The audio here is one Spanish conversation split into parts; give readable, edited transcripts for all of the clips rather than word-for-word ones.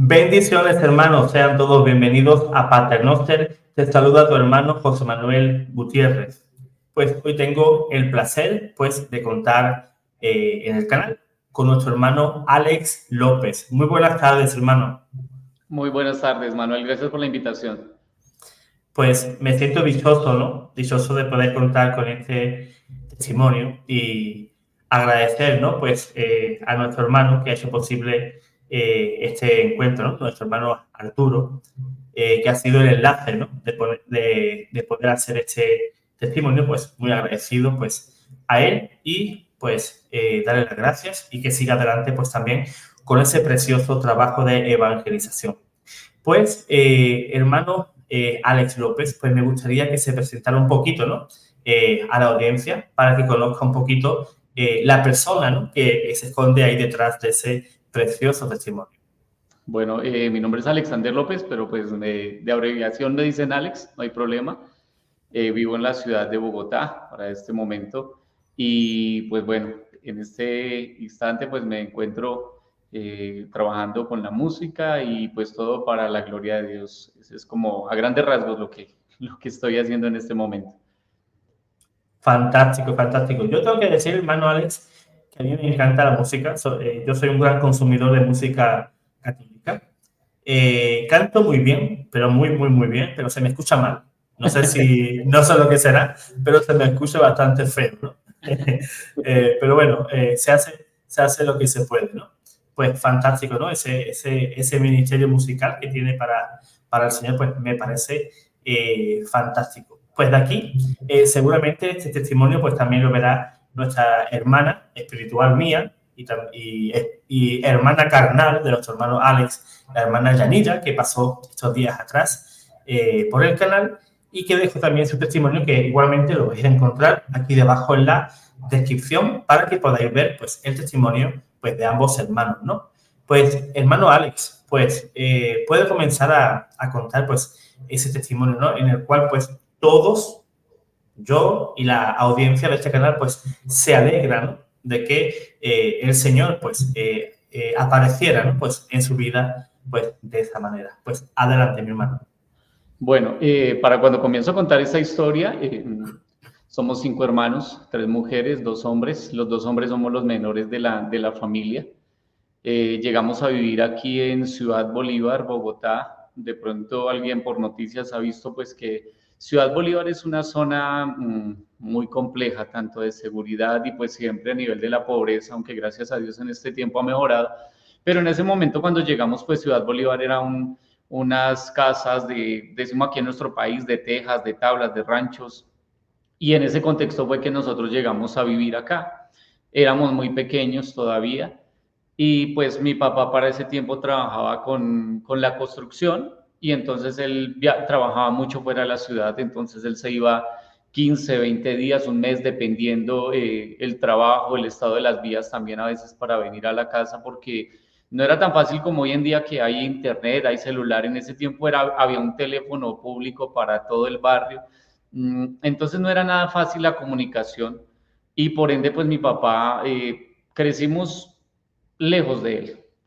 Bendiciones, hermanos, sean todos bienvenidos a Paternoster. Te saluda tu hermano José Manuel Gutiérrez. Pues hoy tengo el placer, pues, de contar en el canal con nuestro hermano Alex López. Muy buenas tardes, hermano. Muy buenas tardes, Manuel. Gracias por la invitación. Pues me siento dichoso, ¿no? Dichoso de poder contar con este testimonio y agradecer, ¿no? Pues a nuestro hermano que ha hecho posible este encuentro, ¿no? Nuestro hermano Arturo, que ha sido el enlace, ¿no? De poder hacer este testimonio, pues muy agradecido, pues a él y pues darle las gracias y que siga adelante, pues también con ese precioso trabajo de evangelización. Pues, hermano Alex López, pues me gustaría que se presentara un poquito, ¿no? A la audiencia para que conozca un poquito la persona, ¿no? Que se esconde ahí detrás de ese precioso testimonio. Bueno, mi nombre es Alexander López, pero pues de abreviación me dicen Alex, no hay problema. Vivo en la ciudad de Bogotá para este momento y pues bueno, en este instante pues me encuentro trabajando con la música y pues todo para la gloria de Dios. Eso es como a grandes rasgos lo que estoy haciendo en este momento. Fantástico, fantástico. Yo tengo que decir, hermano Alex, que a mí me encanta la música. Yo soy un gran consumidor de música católica. Canto muy bien, pero muy bien, pero se me escucha mal. No sé lo que será, pero se me escucha bastante feo, ¿no? Pero bueno, se hace lo que se puede, ¿no? Pues fantástico, ¿no? Ese ministerio musical que tiene para el Señor, pues me parece fantástico. Pues de aquí, seguramente este testimonio, pues también lo verá nuestra hermana espiritual mía y hermana carnal de nuestro hermano Alex, la hermana Yanira, que pasó estos días atrás por el canal y que dejo también su testimonio, que igualmente lo vais a encontrar aquí debajo en la descripción para que podáis ver pues, el testimonio pues, de ambos hermanos, ¿no? Pues, hermano Alex, pues, puede comenzar a contar pues, ese testimonio, ¿no? En el cual pues todos, yo y la audiencia de este canal, pues se alegran, ¿no? De que el Señor pues apareciera, ¿no? Pues en su vida pues de esa manera. Pues adelante, mi hermano. Bueno, para cuando comienzo a contar esta historia, somos 5 hermanos, 3 mujeres, 2 hombres. Los 2 hombres somos los menores de la familia. Llegamos a vivir aquí en Ciudad Bolívar, Bogotá. De pronto alguien por noticias ha visto pues que Ciudad Bolívar es una zona muy compleja, tanto de seguridad y pues siempre a nivel de la pobreza, aunque gracias a Dios en este tiempo ha mejorado. Pero en ese momento cuando llegamos, pues Ciudad Bolívar era unas casas decimos aquí en nuestro país, de tejas, de tablas, de ranchos. Y en ese contexto fue que nosotros llegamos a vivir acá. Éramos muy pequeños todavía y pues mi papá para ese tiempo trabajaba con la construcción y entonces él trabajaba mucho fuera de la ciudad, entonces él se iba 15, 20 días, un mes, dependiendo el trabajo, el estado de las vías también a veces para venir a la casa, porque no era tan fácil como hoy en día que hay internet, hay celular. En ese tiempo había un teléfono público para todo el barrio, entonces no era nada fácil la comunicación y por ende pues mi papá crecimos lejos de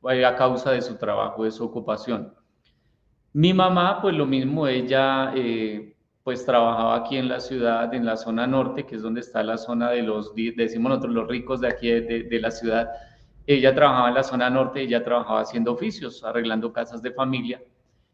él a causa de su trabajo, de su ocupación. Mi mamá, pues lo mismo, ella pues trabajaba aquí en la ciudad, en la zona norte, que es donde está la zona de decimos nosotros, los ricos de aquí de la ciudad. Ella trabajaba en la zona norte, ella trabajaba haciendo oficios, arreglando casas de familia.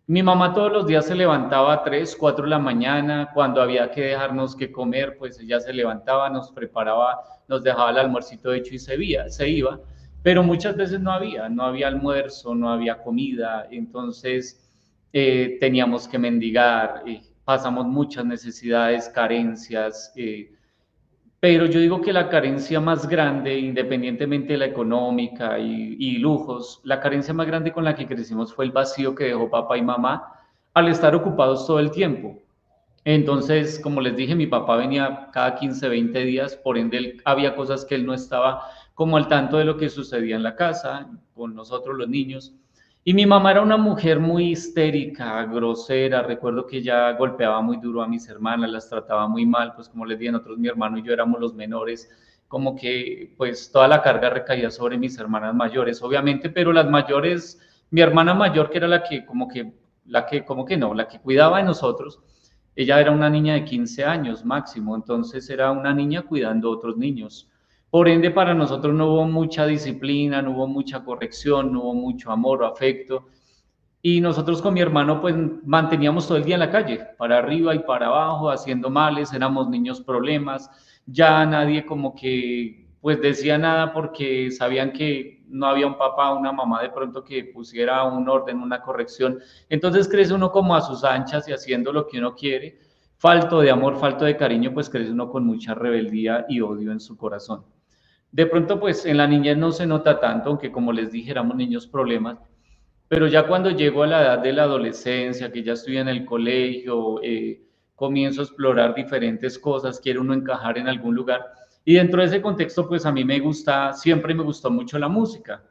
Mi mamá todos los días se levantaba a 3, 4 de la mañana, cuando había que dejarnos que comer, pues ella se levantaba, nos preparaba, nos dejaba el almuercito hecho y se iba, pero muchas veces no había almuerzo, no había comida, entonces teníamos que mendigar, pasamos muchas necesidades, carencias, pero yo digo que la carencia más grande, independientemente de la económica y lujos, la carencia más grande con la que crecimos fue el vacío que dejó papá y mamá al estar ocupados todo el tiempo. Entonces, como les dije, mi papá venía cada 15, 20 días, por ende había cosas que él no estaba como al tanto de lo que sucedía en la casa, con nosotros los niños. Y mi mamá era una mujer muy histérica, grosera. Recuerdo que ella golpeaba muy duro a mis hermanas, las trataba muy mal, pues como les dije, nosotros, mi hermano y yo éramos los menores, como que pues toda la carga recaía sobre mis hermanas mayores, obviamente, pero las mayores Mi hermana mayor, que era la que cuidaba de nosotros, ella era una niña de 15 años máximo, entonces era una niña cuidando a otros niños. Por ende, para nosotros no hubo mucha disciplina, no hubo mucha corrección, no hubo mucho amor o afecto. Y nosotros con mi hermano pues manteníamos todo el día en la calle, para arriba y para abajo, haciendo males, éramos niños problemas, ya nadie como que pues decía nada porque sabían que no había un papá, una mamá de pronto que pusiera un orden, una corrección. Entonces crece uno como a sus anchas y haciendo lo que uno quiere, falto de amor, falto de cariño, pues crece uno con mucha rebeldía y odio en su corazón. De pronto pues en la niñez no se nota tanto, aunque como les dije éramos niños problemas, pero ya cuando llego a la edad de la adolescencia, que ya estoy en el colegio, comienzo a explorar diferentes cosas, quiero uno encajar en algún lugar. Y dentro de ese contexto, pues a mí me gusta, siempre me gustó mucho la música.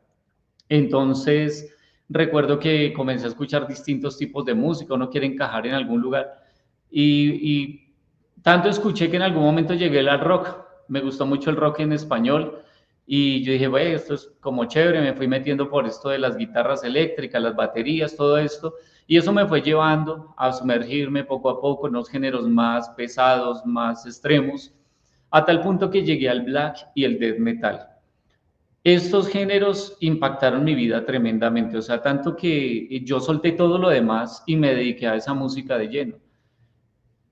Entonces, recuerdo que comencé a escuchar distintos tipos de música, uno quiere encajar en algún lugar. Y tanto escuché que en algún momento llegué al rock. Me gustó mucho el rock en español. Y yo dije, bueno, esto es como chévere, me fui metiendo por esto de las guitarras eléctricas, las baterías, todo esto. Y eso me fue llevando a sumergirme poco a poco en los géneros más pesados, más extremos, a tal punto que llegué al black y el death metal. Estos géneros impactaron mi vida tremendamente, o sea, tanto que yo solté todo lo demás y me dediqué a esa música de lleno.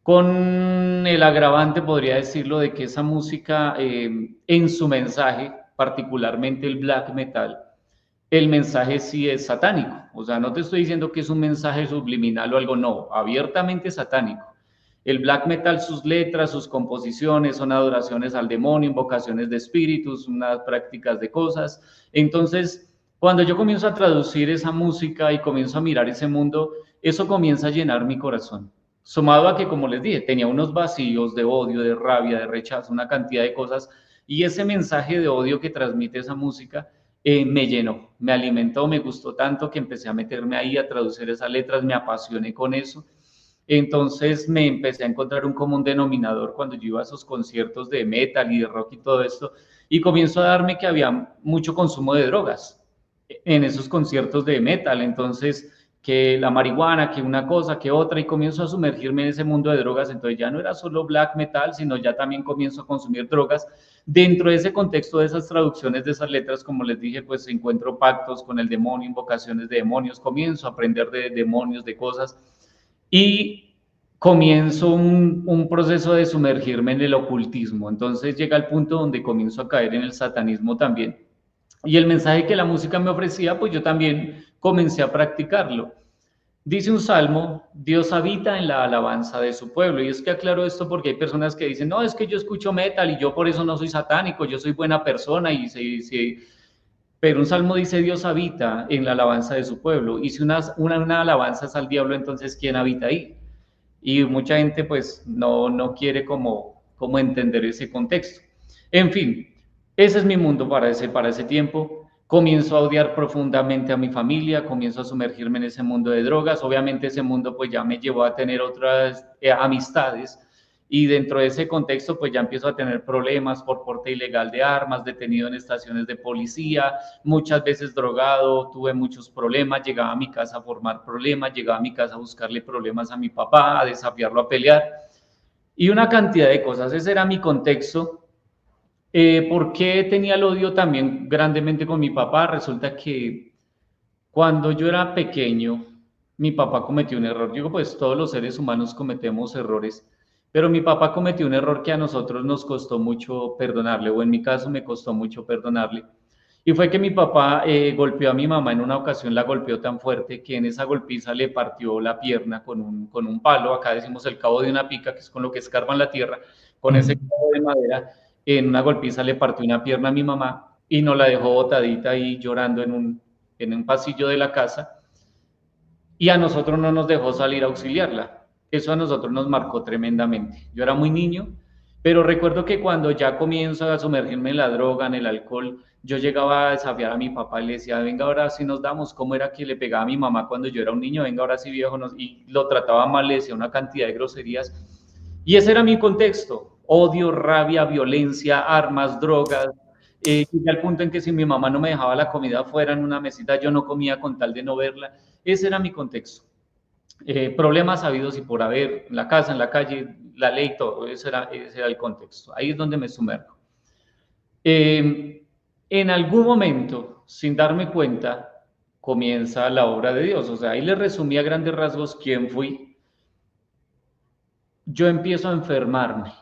Con el agravante, podría decirlo, de que esa música, en su mensaje, particularmente el black metal, el mensaje sí es satánico. O sea, no te estoy diciendo que es un mensaje subliminal o algo, no, abiertamente satánico. El black metal, sus letras, sus composiciones son adoraciones al demonio, invocaciones de espíritus, unas prácticas de cosas. Entonces, cuando yo comienzo a traducir esa música y comienzo a mirar ese mundo, eso comienza a llenar mi corazón. Sumado a que, como les dije, tenía unos vacíos de odio, de rabia, de rechazo, una cantidad de cosas, y ese mensaje de odio que transmite esa música me llenó, me alimentó, me gustó tanto que empecé a meterme ahí a traducir esas letras, me apasioné con eso. Entonces me empecé a encontrar un común denominador cuando yo iba a esos conciertos de metal y de rock y todo esto, y comienzo a darme que había mucho consumo de drogas en esos conciertos de metal. Entonces, que la marihuana, que una cosa, que otra, y comienzo a sumergirme en ese mundo de drogas. Entonces ya no era solo black metal, sino ya también comienzo a consumir drogas. Dentro de ese contexto de esas traducciones de esas letras, como les dije, pues encuentro pactos con el demonio, invocaciones de demonios, comienzo a aprender de demonios, de cosas, y comienzo un proceso de sumergirme en el ocultismo. Entonces llega el punto donde comienzo a caer en el satanismo también. Y el mensaje que la música me ofrecía, pues yo también comencé a practicarlo. Dice un salmo, Dios habita en la alabanza de su pueblo. Y es que aclaro esto porque hay personas que dicen, no, es que yo escucho metal y yo por eso no soy satánico, yo soy buena persona. Pero un salmo dice, Dios habita en la alabanza de su pueblo. Y si una alabanza es al diablo, entonces ¿quién habita ahí? Y mucha gente pues no quiere como entender ese contexto. En fin, ese es mi mundo para ese tiempo. Comienzo a odiar profundamente a mi familia, comienzo a sumergirme en ese mundo de drogas. Obviamente ese mundo pues ya me llevó a tener otras amistades, y dentro de ese contexto pues ya empiezo a tener problemas por porte ilegal de armas, detenido en estaciones de policía, muchas veces drogado, tuve muchos problemas, llegaba a mi casa a formar problemas, llegaba a mi casa a buscarle problemas a mi papá, a desafiarlo a pelear, y una cantidad de cosas. Ese era mi contexto. ¿Por qué tenía el odio también grandemente con mi papá? Resulta que cuando yo era pequeño, mi papá cometió un error. Digo, pues todos los seres humanos cometemos errores, pero mi papá cometió un error que a nosotros nos costó mucho perdonarle, o en mi caso me costó mucho perdonarle. Y fue que mi papá golpeó a mi mamá en una ocasión, la golpeó tan fuerte que en esa golpiza le partió la pierna con un palo. Acá decimos el cabo de una pica, que es con lo que escarban la tierra, con ese cabo de madera. En una golpiza le partió una pierna a mi mamá y nos la dejó botadita ahí llorando en un pasillo de la casa, y a nosotros no nos dejó salir a auxiliarla. Eso a nosotros nos marcó tremendamente. Yo era muy niño, pero recuerdo que cuando ya comienzo a sumergirme en la droga, en el alcohol, yo llegaba a desafiar a mi papá y le decía, venga, ahora sí nos damos. ¿Cómo era que le pegaba a mi mamá cuando yo era un niño? Venga, ahora sí, viejo. Y lo trataba mal, le decía una cantidad de groserías. Y ese era mi contexto: odio, rabia, violencia, armas, drogas, Llegué al punto en que si mi mamá no me dejaba la comida afuera en una mesita, yo no comía con tal de no verla. Ese era mi contexto. Problemas habidos y por haber, en la casa, en la calle, la ley, todo, ese era el contexto. Ahí es donde me sumerjo. En algún momento, sin darme cuenta, comienza la obra de Dios. O sea, ahí le resumí a grandes rasgos quién fui. Yo empiezo a enfermarme.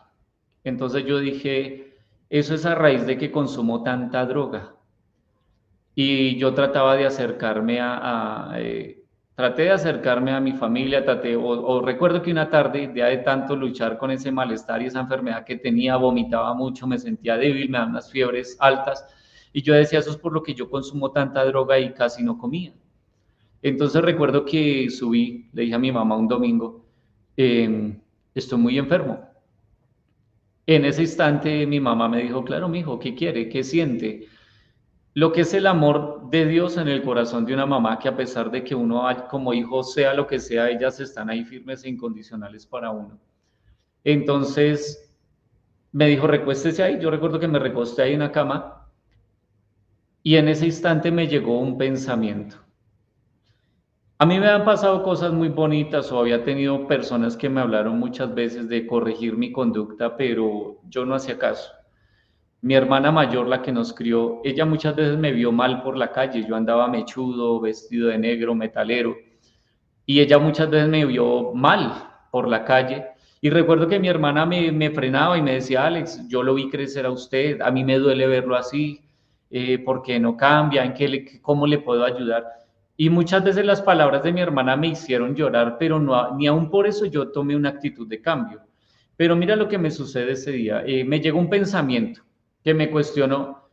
Entonces yo dije, eso es a raíz de que consumo tanta droga. Y yo trataba de acercarme traté de acercarme a mi familia, o recuerdo que una tarde, ya de tanto luchar con ese malestar y esa enfermedad que tenía, vomitaba mucho, me sentía débil, me daban unas fiebres altas, y yo decía, eso es por lo que yo consumo tanta droga y casi no comía. Entonces recuerdo que subí, le dije a mi mamá un domingo, estoy muy enfermo. En ese instante mi mamá me dijo, claro, mijo, ¿qué quiere? ¿Qué siente? Lo que es el amor de Dios en el corazón de una mamá que a pesar de que uno como hijo sea lo que sea, ellas están ahí firmes e incondicionales para uno. Entonces me dijo, recuéstese ahí. Yo recuerdo que me recosté ahí en la cama y en ese instante me llegó un pensamiento. A mí me han pasado cosas muy bonitas o había tenido personas que me hablaron muchas veces de corregir mi conducta, pero yo no hacía caso. Mi hermana mayor, la que nos crió, ella muchas veces me vio mal por la calle. Yo andaba mechudo, vestido de negro, metalero, y ella muchas veces me vio mal por la calle. Y recuerdo que mi hermana me frenaba y me decía, Alex, yo lo vi crecer a usted, a mí me duele verlo así, ¿por qué no cambia? ¿Cómo le puedo ayudar? Y muchas veces las palabras de mi hermana me hicieron llorar, pero no, ni aún por eso yo tomé una actitud de cambio. Pero mira lo que me sucede ese día. Me llegó un pensamiento que me cuestionó,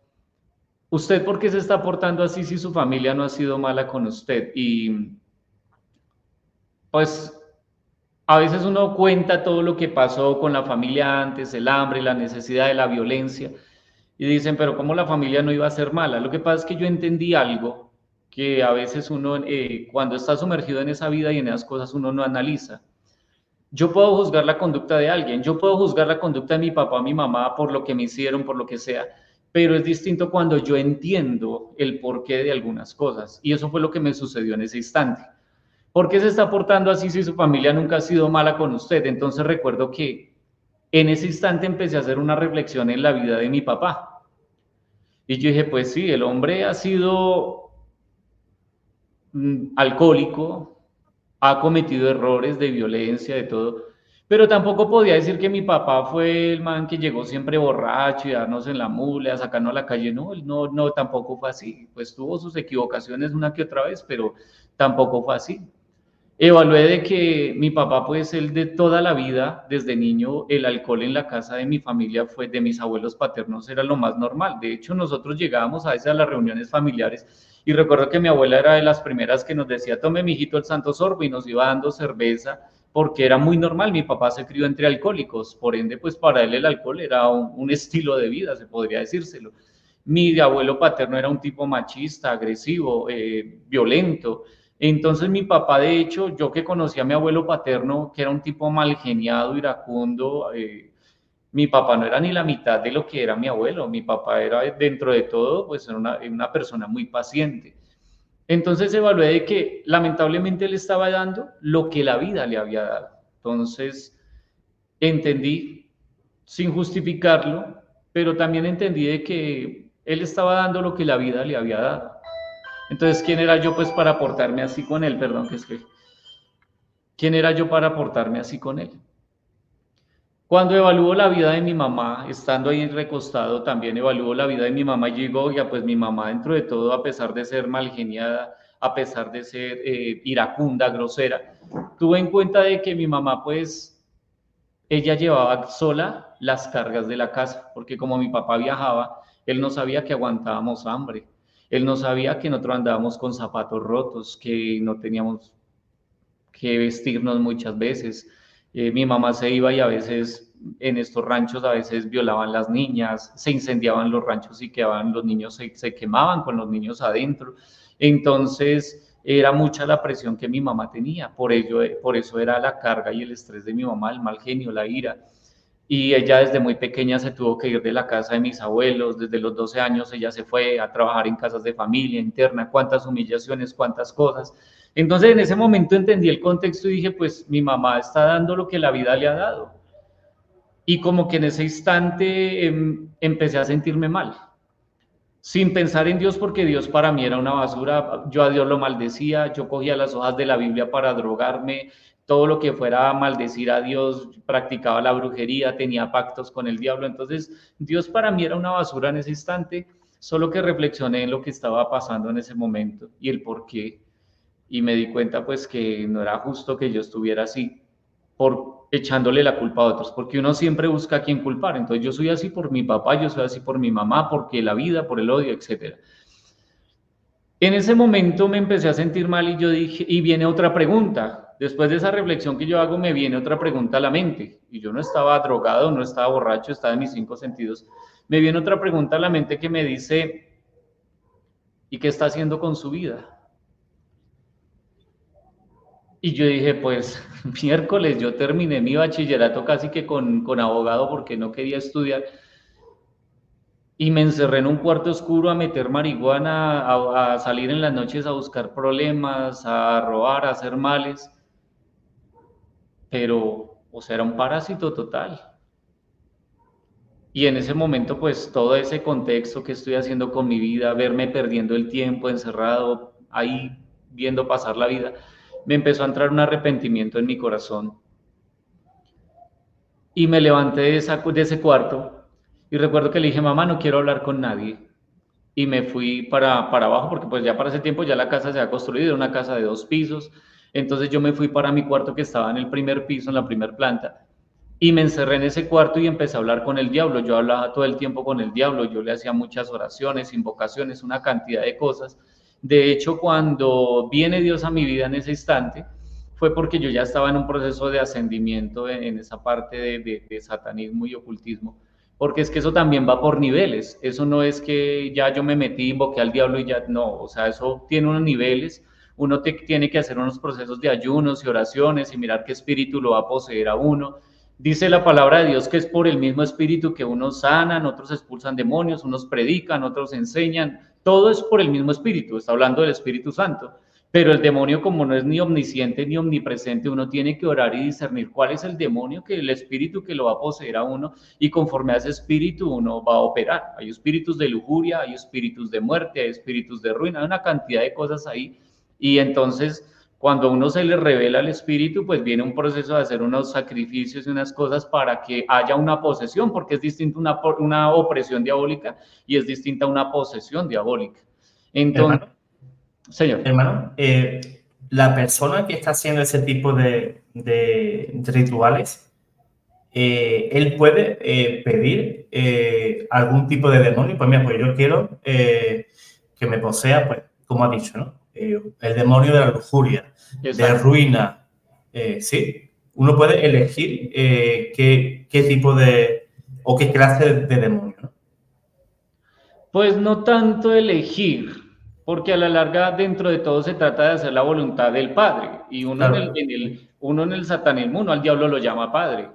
¿usted por qué se está portando así si su familia no ha sido mala con usted? Y pues a veces uno cuenta todo lo que pasó con la familia antes, el hambre, la necesidad de la violencia, y dicen, pero ¿cómo la familia no iba a ser mala? Lo que pasa es que yo entendí algo que a veces uno, cuando está sumergido en esa vida y en esas cosas, uno no analiza. Yo puedo juzgar la conducta de alguien, yo puedo juzgar la conducta de mi papá o mi mamá por lo que me hicieron, por lo que sea, pero es distinto cuando yo entiendo el porqué de algunas cosas. Y eso fue lo que me sucedió en ese instante. ¿Por qué se está portando así si su familia nunca ha sido mala con usted? Entonces recuerdo que en ese instante empecé a hacer una reflexión en la vida de mi papá. Y yo dije, pues sí, el hombre ha sido alcohólico, ha cometido errores de violencia, de todo, pero tampoco podía decir que mi papá fue el man que llegó siempre borracho y a darnos en la mula, a sacarnos a la calle. No, él no, tampoco fue así. Pues tuvo sus equivocaciones una que otra vez, pero tampoco fue así. Evalué de que mi papá, pues él de toda la vida, desde niño, el alcohol en la casa de mi familia fue de mis abuelos paternos, era lo más normal. De hecho, nosotros llegábamos a veces a las reuniones familiares y recuerdo que mi abuela era de las primeras que nos decía, tome mijito el santo sorbo, y nos iba dando cerveza porque era muy normal. Mi papá se crió entre alcohólicos, por ende, pues para él el alcohol era un estilo de vida, se podría decírselo. Mi abuelo paterno era un tipo machista, agresivo, violento. Entonces mi papá, de hecho, yo que conocí a mi abuelo paterno, que era un tipo mal geniado, iracundo, mi papá no era ni la mitad de lo que era mi abuelo. Mi papá era, dentro de todo, pues era una persona muy paciente. Entonces evalué de que lamentablemente le estaba dando lo que la vida le había dado. Entonces entendí, sin justificarlo, pero también entendí de que él estaba dando lo que la vida le había dado. Entonces, ¿quién era yo pues para portarme así con él? Perdón, que es que... ¿Quién era yo para portarme así con él? Cuando evalúo la vida de mi mamá, estando ahí recostado, también evalúo la vida de mi mamá y digo, oiga, pues mi mamá dentro de todo, a pesar de ser malgeniada, a pesar de ser iracunda, grosera, tuve en cuenta de que mi mamá pues ella llevaba sola las cargas de la casa, porque como mi papá viajaba, él no sabía que aguantábamos hambre, él no sabía que nosotros andábamos con zapatos rotos, que no teníamos que vestirnos muchas veces. Mi mamá se iba y a veces en estos ranchos a veces violaban las niñas, se incendiaban los ranchos y quedaban los niños, se quemaban con los niños adentro. Entonces era mucha la presión que mi mamá tenía, por eso era la carga y el estrés de mi mamá, el mal genio, la ira. y ella desde muy pequeña se tuvo que ir de la casa de mis abuelos. Desde los 12 años ella se fue a trabajar en casas de familia interna, cuántas humillaciones, cuántas cosas. Entonces en ese momento entendí el contexto y dije, pues mi mamá está dando lo que la vida le ha dado. Y como que en ese instante empecé a sentirme mal, sin pensar en Dios, porque Dios para mí era una basura. Yo a Dios lo maldecía, yo cogía las hojas de la Biblia para drogarme, todo lo que fuera a maldecir a Dios, practicaba la brujería, tenía pactos con el diablo. Entonces Dios para mí era una basura en ese instante, solo que reflexioné en lo que estaba pasando en ese momento y el por qué, y me di cuenta pues que no era justo que yo estuviera así, por echándole la culpa a otros, porque uno siempre busca a quién culpar. Entonces yo soy así por mi papá, yo soy así por mi mamá, porque la vida, por el odio, etcétera. En ese momento me empecé a sentir mal y yo dije, y viene otra pregunta. Después de esa reflexión que yo hago, me viene otra pregunta a la mente. Y yo no estaba drogado, no estaba borracho, estaba en mis 5 sentidos. Me viene otra pregunta a la mente que me dice, ¿y qué está haciendo con su vida? Y yo dije, pues miércoles, yo terminé mi bachillerato casi que con abogado porque no quería estudiar, y me encerré en un cuarto oscuro a meter marihuana, a salir en las noches a buscar problemas, a robar, a hacer males, pero, o sea, era un parásito total. Y en ese momento, pues todo ese contexto que estoy haciendo con mi vida, verme perdiendo el tiempo, encerrado ahí, viendo pasar la vida, me empezó a entrar un arrepentimiento en mi corazón. Y me levanté de ese cuarto y recuerdo que le dije, mamá, no quiero hablar con nadie. Y me fui para abajo porque pues ya para ese tiempo ya la casa se ha construido, era una casa de 2 pisos. Entonces yo me fui para mi cuarto que estaba en el primer piso, en la primera planta, y me encerré en ese cuarto y empecé a hablar con el diablo. Yo hablaba todo el tiempo con el diablo, yo le hacía muchas oraciones, invocaciones, una cantidad de cosas. De hecho, cuando viene Dios a mi vida en ese instante, fue porque yo ya estaba en un proceso de ascendimiento en esa parte de satanismo y ocultismo, porque es que eso también va por niveles. Eso no es que ya yo me metí, invoqué al diablo y ya no, o sea, eso tiene unos niveles. Uno tiene que hacer unos procesos de ayunos y oraciones y mirar qué espíritu lo va a poseer a uno. Dice la palabra de Dios que es por el mismo espíritu que unos sanan, otros expulsan demonios, unos predican, otros enseñan. Todo es por el mismo espíritu. Está hablando del Espíritu Santo. Pero el demonio, como no es ni omnisciente ni omnipresente, uno tiene que orar y discernir cuál es el demonio, que el espíritu que lo va a poseer a uno, y conforme a ese espíritu uno va a operar. Hay espíritus de lujuria, hay espíritus de muerte, hay espíritus de ruina, hay una cantidad de cosas ahí. Y entonces, cuando a uno se le revela el espíritu, pues viene un proceso de hacer unos sacrificios y unas cosas para que haya una posesión, porque es distinto una opresión diabólica y es distinta a una posesión diabólica. Entonces, Hermano, señor. hermano, la persona que está haciendo ese tipo de rituales, él puede pedir algún tipo de demonio. Pues mira, pues yo quiero que me posea, pues, como ha dicho, ¿no? El demonio de la lujuria, de Exacto. ruina. Sí, uno puede elegir qué tipo de o qué clase de demonio, ¿no? Pues no tanto elegir, porque a la larga dentro de todo se trata de hacer la voluntad del Padre. Y uno Claro. uno en el satanismo, uno al diablo lo llama Padre.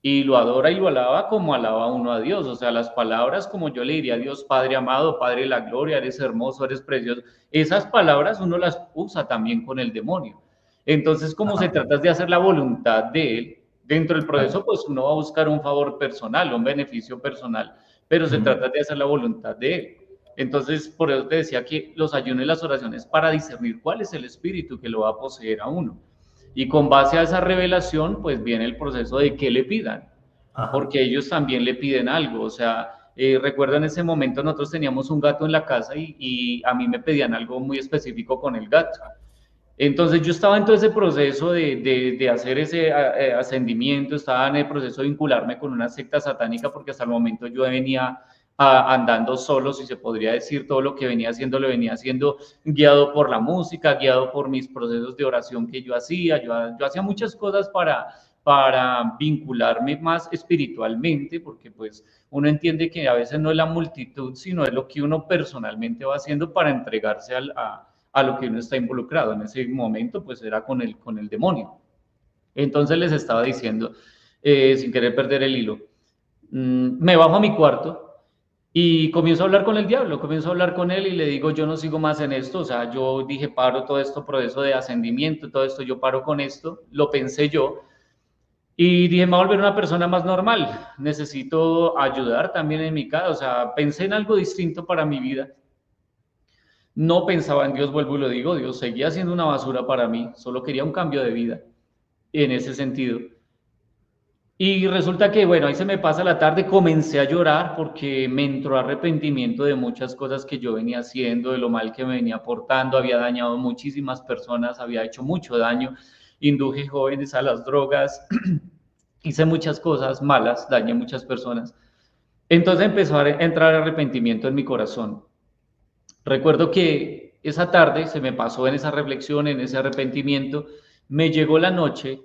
Y lo adora y lo alaba como alaba uno a Dios. O sea, las palabras como yo le diría a Dios, Padre amado, Padre de la gloria, eres hermoso, eres precioso. Esas palabras uno las usa también con el demonio. Entonces, como se Ajá, trata de hacer la voluntad de él, dentro del proceso, claro. pues uno va a buscar un favor personal, un beneficio personal, pero se Ujú. trata de hacer la voluntad de él. Entonces, por eso te decía que los ayunos y las oraciones para discernir cuál es el espíritu que lo va a poseer a uno. Y con base a esa revelación, pues viene el proceso de que le pidan, Ajá. porque ellos también le piden algo. O sea, recuerdo en ese momento nosotros teníamos un gato en la casa y a mí me pedían algo muy específico con el gato. Entonces yo estaba en todo ese proceso de hacer ese ascendimiento, estaba en el proceso de vincularme con una secta satánica, porque hasta el momento yo venía andando solo, si se podría decir. Todo lo que venía haciendo lo venía haciendo guiado por la música, guiado por mis procesos de oración que yo hacía. Yo hacía muchas cosas para vincularme más espiritualmente, porque pues uno entiende que a veces no es la multitud, sino es lo que uno personalmente va haciendo para entregarse a lo que uno está involucrado. En ese momento, pues era con el demonio. Entonces les estaba diciendo, sin querer perder el hilo, Me bajo a mi cuarto y comienzo a hablar con el diablo, comienzo a hablar con él y le digo, yo no sigo más en esto, o sea, yo dije, paro todo esto, proceso de ascendimiento, todo esto, yo paro con esto, lo pensé yo, y dije, me voy a volver una persona más normal, necesito ayudar también en mi casa, o sea, pensé en algo distinto para mi vida. No pensaba en Dios, vuelvo y lo digo, Dios seguía siendo una basura para mí, solo quería un cambio de vida en ese sentido. Y resulta que, bueno, ahí se me pasa la tarde, comencé a llorar porque me entró arrepentimiento de muchas cosas que yo venía haciendo, de lo mal que me venía portando, había dañado muchísimas personas, había hecho mucho daño, induje jóvenes a las drogas, hice muchas cosas malas, dañé muchas personas. Entonces empezó a entrar arrepentimiento en mi corazón. Recuerdo que esa tarde se me pasó en esa reflexión, en ese arrepentimiento, me llegó la noche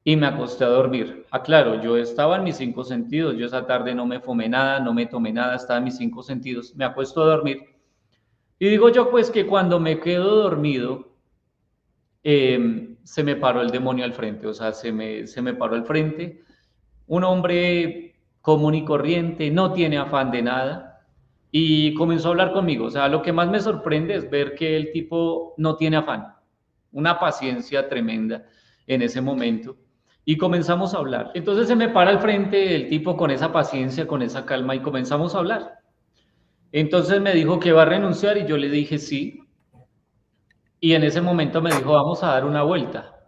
y me acosté a dormir. Aclaro, yo estaba en mis cinco sentidos, yo esa tarde no me fumé nada, no me tomé nada, estaba en mis cinco sentidos, me acuesto a dormir. Y digo yo pues que cuando me quedo dormido, se me paró el demonio al frente, o sea, se me paró al frente, un hombre común y corriente, no tiene afán de nada, y comenzó a hablar conmigo. O sea, lo que más me sorprende es ver que el tipo no tiene afán, una paciencia tremenda en ese momento. Y comenzamos a hablar. Entonces se me para al frente el tipo con esa paciencia, con esa calma, y comenzamos a hablar. Entonces me dijo que va a renunciar y yo le dije sí. Y en ese momento me dijo, vamos a dar una vuelta.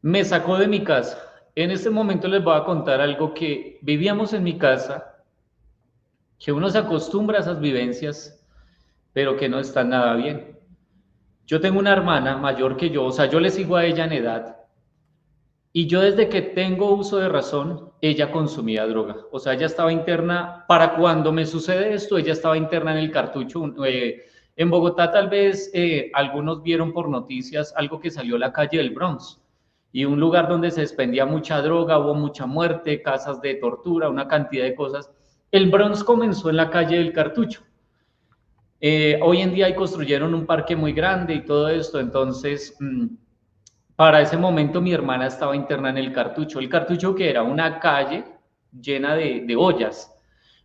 Me sacó de mi casa. En este momento les voy a contar algo que vivíamos en mi casa, que uno se acostumbra a esas vivencias, pero que no está nada bien. Yo tengo una hermana mayor que yo, o sea, yo le sigo a ella en edad, y yo desde que tengo uso de razón, ella consumía droga. O sea, ella estaba interna, para cuando me sucede esto, ella estaba interna en el Cartucho. En Bogotá tal vez algunos vieron por noticias algo que salió a la calle del Bronx, y un lugar donde se expendía mucha droga, hubo mucha muerte, casas de tortura, una cantidad de cosas. El Bronx comenzó en la calle del Cartucho. Hoy en día ahí construyeron un parque muy grande y todo esto, entonces para ese momento mi hermana estaba interna en el Cartucho que era una calle llena de ollas.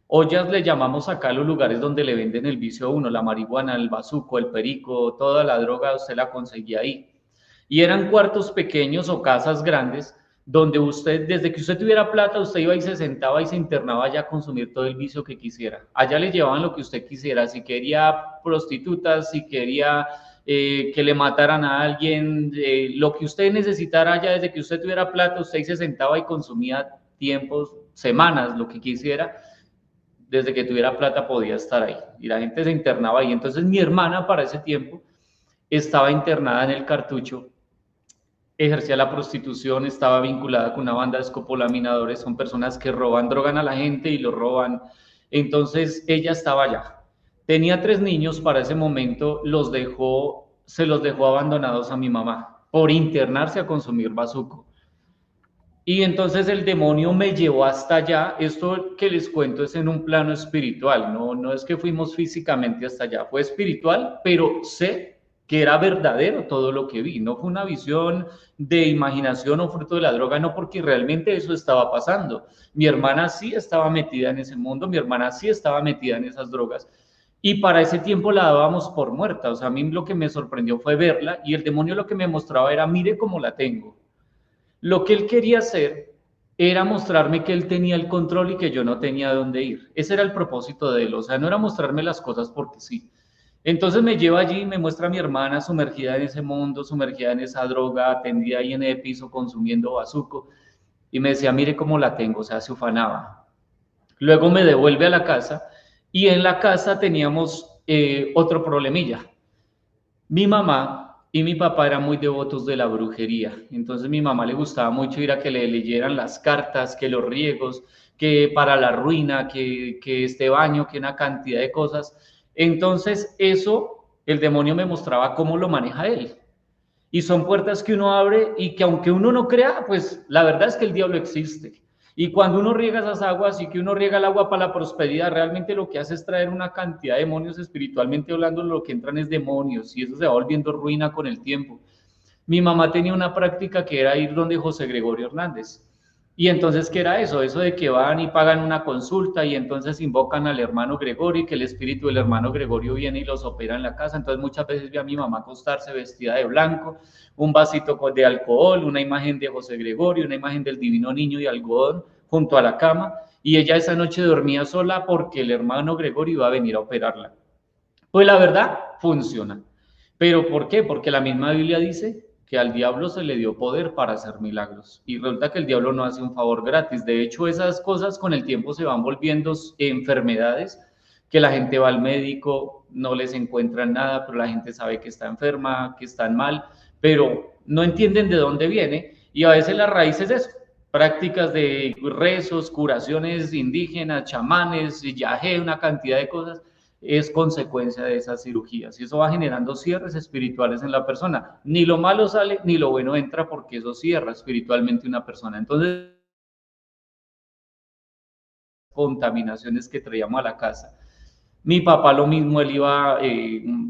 Ollas le llamamos acá a los lugares donde le venden el vicio a uno, la marihuana, el bazuco, el perico, toda la droga usted la conseguía ahí. Y eran cuartos pequeños o casas grandes donde usted, desde que usted tuviera plata, usted iba y se sentaba y se internaba allá a consumir todo el vicio que quisiera. Allá le llevaban lo que usted quisiera, si quería prostitutas, si quería que le mataran a alguien, lo que usted necesitara allá, desde que usted tuviera plata, usted se sentaba y consumía tiempos, semanas, lo que quisiera, desde que tuviera plata podía estar ahí. Y la gente se internaba ahí. Entonces mi hermana para ese tiempo estaba internada en el Cartucho, ejercía la prostitución, estaba vinculada con una banda de escopolaminadores, son personas que roban, drogan a la gente y lo roban. Entonces ella estaba allá. Tenía 3 niños para ese momento, se los dejó abandonados a mi mamá por internarse a consumir bazuco. Y entonces el demonio me llevó hasta allá. Esto que les cuento es en un plano espiritual, no es que fuimos físicamente hasta allá, fue espiritual, pero sé que era verdadero todo lo que vi, no fue una visión de imaginación o fruto de la droga, no, porque realmente eso estaba pasando. Mi hermana sí estaba metida en ese mundo, mi hermana sí estaba metida en esas drogas, y para ese tiempo la dábamos por muerta. O sea, a mí lo que me sorprendió fue verla, y el demonio lo que me mostraba era, mire cómo la tengo. Lo que él quería hacer era mostrarme que él tenía el control y que yo no tenía dónde ir. Ese era el propósito de él, o sea, no era mostrarme las cosas porque sí. Entonces me lleva allí, me muestra a mi hermana sumergida en ese mundo, sumergida en esa droga, tendida ahí en el piso consumiendo bazuco, y me decía, mire cómo la tengo, o sea, se ufanaba. Luego me devuelve a la casa, y en la casa teníamos otro problemilla. Mi mamá y mi papá eran muy devotos de la brujería. Entonces mi mamá le gustaba mucho ir a que le leyeran las cartas, que los riegos, que para la ruina, que este baño, que una cantidad de cosas. Entonces eso, el demonio me mostraba cómo lo maneja él. Y son puertas que uno abre y que aunque uno no crea, pues la verdad es que el diablo existe. Y cuando uno riega esas aguas y que uno riega el agua para la prosperidad, realmente lo que hace es traer una cantidad de demonios espiritualmente hablando, lo que entran es demonios y eso se va volviendo ruina con el tiempo. Mi mamá tenía una práctica que era ir donde José Gregorio Hernández Y entonces, ¿qué era eso? Eso de que van y pagan una consulta y entonces invocan al hermano Gregorio y que el espíritu del hermano Gregorio viene y los opera en la casa. Entonces muchas veces vi a mi mamá acostarse vestida de blanco, un vasito de alcohol, una imagen de José Gregorio, una imagen del divino niño y algodón junto a la cama. Y ella esa noche dormía sola porque el hermano Gregorio iba a venir a operarla. Pues la verdad, funciona. ¿Pero por qué? Porque la misma Biblia dice que al diablo se le dio poder para hacer milagros. Y resulta que el diablo no hace un favor gratis. De hecho, esas cosas con el tiempo se van volviendo enfermedades, que la gente va al médico, no les encuentran nada, pero la gente sabe que está enferma, que están mal, pero no entienden de dónde viene. Y a veces la raíz es eso, prácticas de rezos, curaciones indígenas, chamanes, yagé, una cantidad de cosas es consecuencia de esas cirugías y eso va generando cierres espirituales en la persona. Ni lo malo sale, ni lo bueno entra porque eso cierra espiritualmente una persona. Entonces, contaminaciones que traíamos a la casa. Mi papá lo mismo, él iba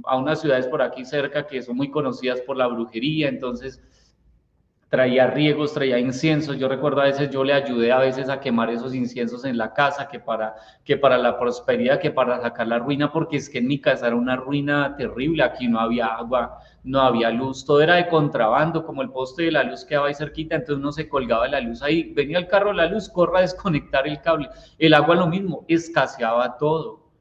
a unas ciudades por aquí cerca que son muy conocidas por la brujería, entonces traía riegos, traía inciensos. Yo recuerdo a veces yo le ayudé a veces a quemar esos inciensos en la casa, que para la prosperidad, que para sacar la ruina, porque es que en mi casa era una ruina terrible, aquí no había agua, no había luz, todo era de contrabando, como el poste de la luz quedaba ahí cerquita, entonces no se colgaba la luz ahí, venía el carro, la luz, corra a desconectar el cable, el agua lo mismo, escaseaba todo.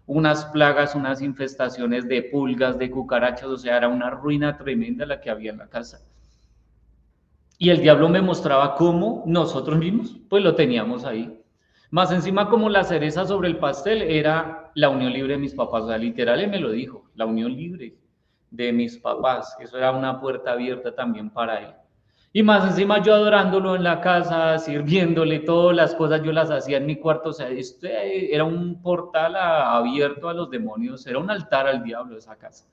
Unas plagas, unas infestaciones de pulgas, de cucarachas, o sea, era una ruina tremenda la que había en la casa. Y el diablo me mostraba cómo nosotros mismos, pues lo teníamos ahí. Más encima, como la cereza sobre el pastel, era la unión libre de mis papás. O sea, literal, él me lo dijo, la unión libre de mis papás. Eso era una puerta abierta también para él. Y más encima yo adorándolo en la casa, sirviéndole, todas las cosas yo las hacía en mi cuarto. O sea, este era un portal abierto a los demonios, era un altar al diablo esa casa.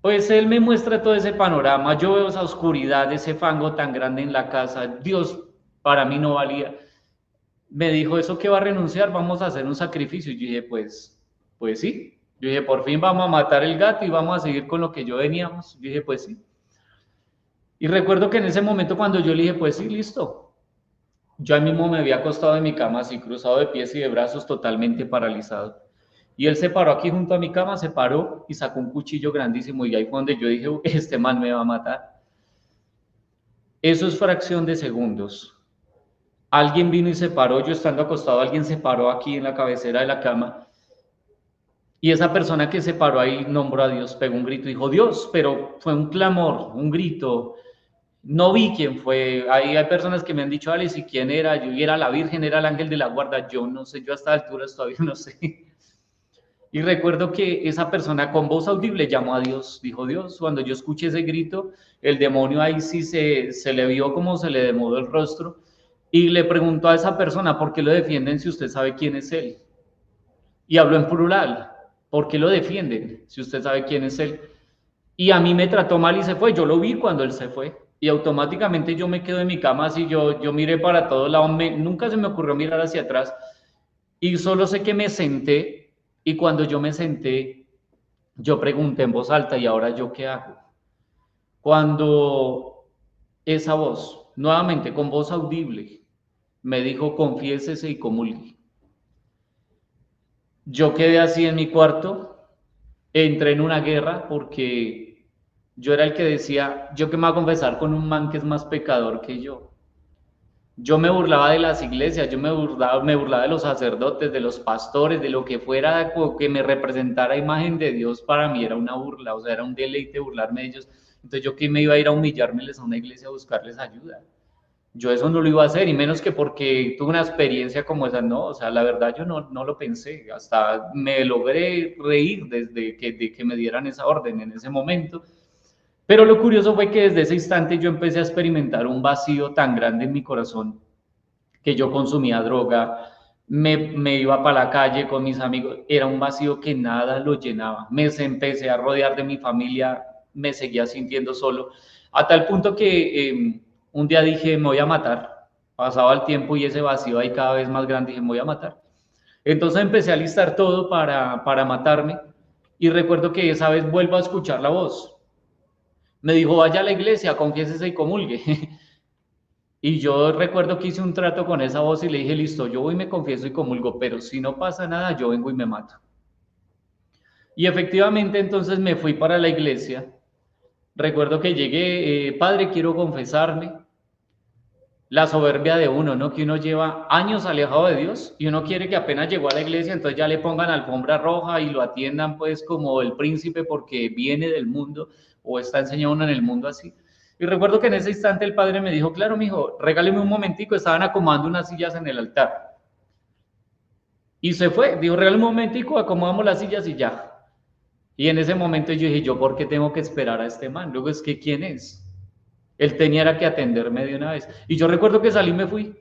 Pues él me muestra todo ese panorama, yo veo esa oscuridad, ese fango tan grande en la casa, Dios para mí no valía. Me dijo, ¿eso qué va a renunciar? Vamos a hacer un sacrificio. Y yo dije, pues sí. Yo dije, por fin vamos a matar el gato y vamos a seguir con lo que yo veníamos. Yo dije, pues sí. Y recuerdo que en ese momento cuando yo le dije, pues sí, listo. Yo ahí mismo me había acostado en mi cama así, cruzado de pies y de brazos, totalmente paralizado. Y él se paró aquí junto a mi cama, se paró y sacó un cuchillo grandísimo y ahí fue donde yo dije, este man me va a matar. Eso es fracción de segundos. Alguien vino y se paró, yo estando acostado, alguien se paró aquí en la cabecera de la cama y esa persona que se paró ahí nombró a Dios, pegó un grito, dijo Dios, pero fue un clamor, un grito. No vi quién fue. Ahí hay personas que me han dicho, Alex, ¿y quién era? Yo era la Virgen, era el ángel de la guarda. Yo no sé, yo a esta altura todavía no sé. Y recuerdo que esa persona con voz audible llamó a Dios, dijo Dios, cuando yo escuché ese grito, el demonio ahí sí se le vio como se le demudó el rostro y le preguntó a esa persona, ¿por qué lo defienden si usted sabe quién es él? Y habló en plural, ¿por qué lo defienden si usted sabe quién es él? Y a mí me trató mal y se fue, yo lo vi cuando él se fue. Y automáticamente yo me quedo en mi cama así, yo miré para todos lados, nunca se me ocurrió mirar hacia atrás y solo sé que me senté y cuando yo me senté, yo pregunté en voz alta, ¿y ahora yo qué hago? Cuando esa voz, nuevamente con voz audible, me dijo, confiésese y comulgue. Yo quedé así en mi cuarto, entré en una guerra porque yo era el que decía, yo que me voy a confesar con un man que es más pecador que yo. Yo me burlaba de las iglesias, yo me burlaba de los sacerdotes, de los pastores, de lo que fuera que me representara imagen de Dios, para mí era una burla, o sea, era un deleite burlarme de ellos. Entonces yo que me iba a ir a humillármeles a una iglesia a buscarles ayuda. Yo eso no lo iba a hacer, y menos que porque tuve una experiencia como esa, no, o sea, la verdad yo no lo pensé, hasta me logré reír desde de que me dieran esa orden en ese momento. Pero lo curioso fue que desde ese instante yo empecé a experimentar un vacío tan grande en mi corazón que yo consumía droga, me iba para la calle con mis amigos, era un vacío que nada lo llenaba. Me empecé a rodear de mi familia, me seguía sintiendo solo, a tal punto que un día dije, me voy a matar. Pasaba el tiempo y ese vacío ahí cada vez más grande, dije, me voy a matar. Entonces empecé a listar todo para matarme y recuerdo que esa vez vuelvo a escuchar la voz. Me dijo, vaya a la iglesia, confiésese y comulgue. Y yo recuerdo que hice un trato con esa voz y le dije, listo, yo voy y me confieso y comulgo, pero si no pasa nada, yo vengo y me mato. Y efectivamente entonces me fui para la iglesia. Recuerdo que llegué, padre, quiero confesarme. La soberbia de uno, ¿no? Que uno lleva años alejado de Dios y uno quiere que apenas llegó a la iglesia, entonces ya le pongan alfombra roja y lo atiendan pues como el príncipe porque viene del mundo o está enseñado uno en el mundo así. Y recuerdo que en ese instante el padre me dijo, claro, mijo, regáleme un momentico, estaban acomodando unas sillas en el altar. Y se fue, dijo, regáleme un momentico, acomodamos las sillas y ya. Y en ese momento yo dije, ¿yo por qué tengo que esperar a este man? Luego es que, ¿quién es? Él tenía que atenderme de una vez. Y yo recuerdo que salí y me fui.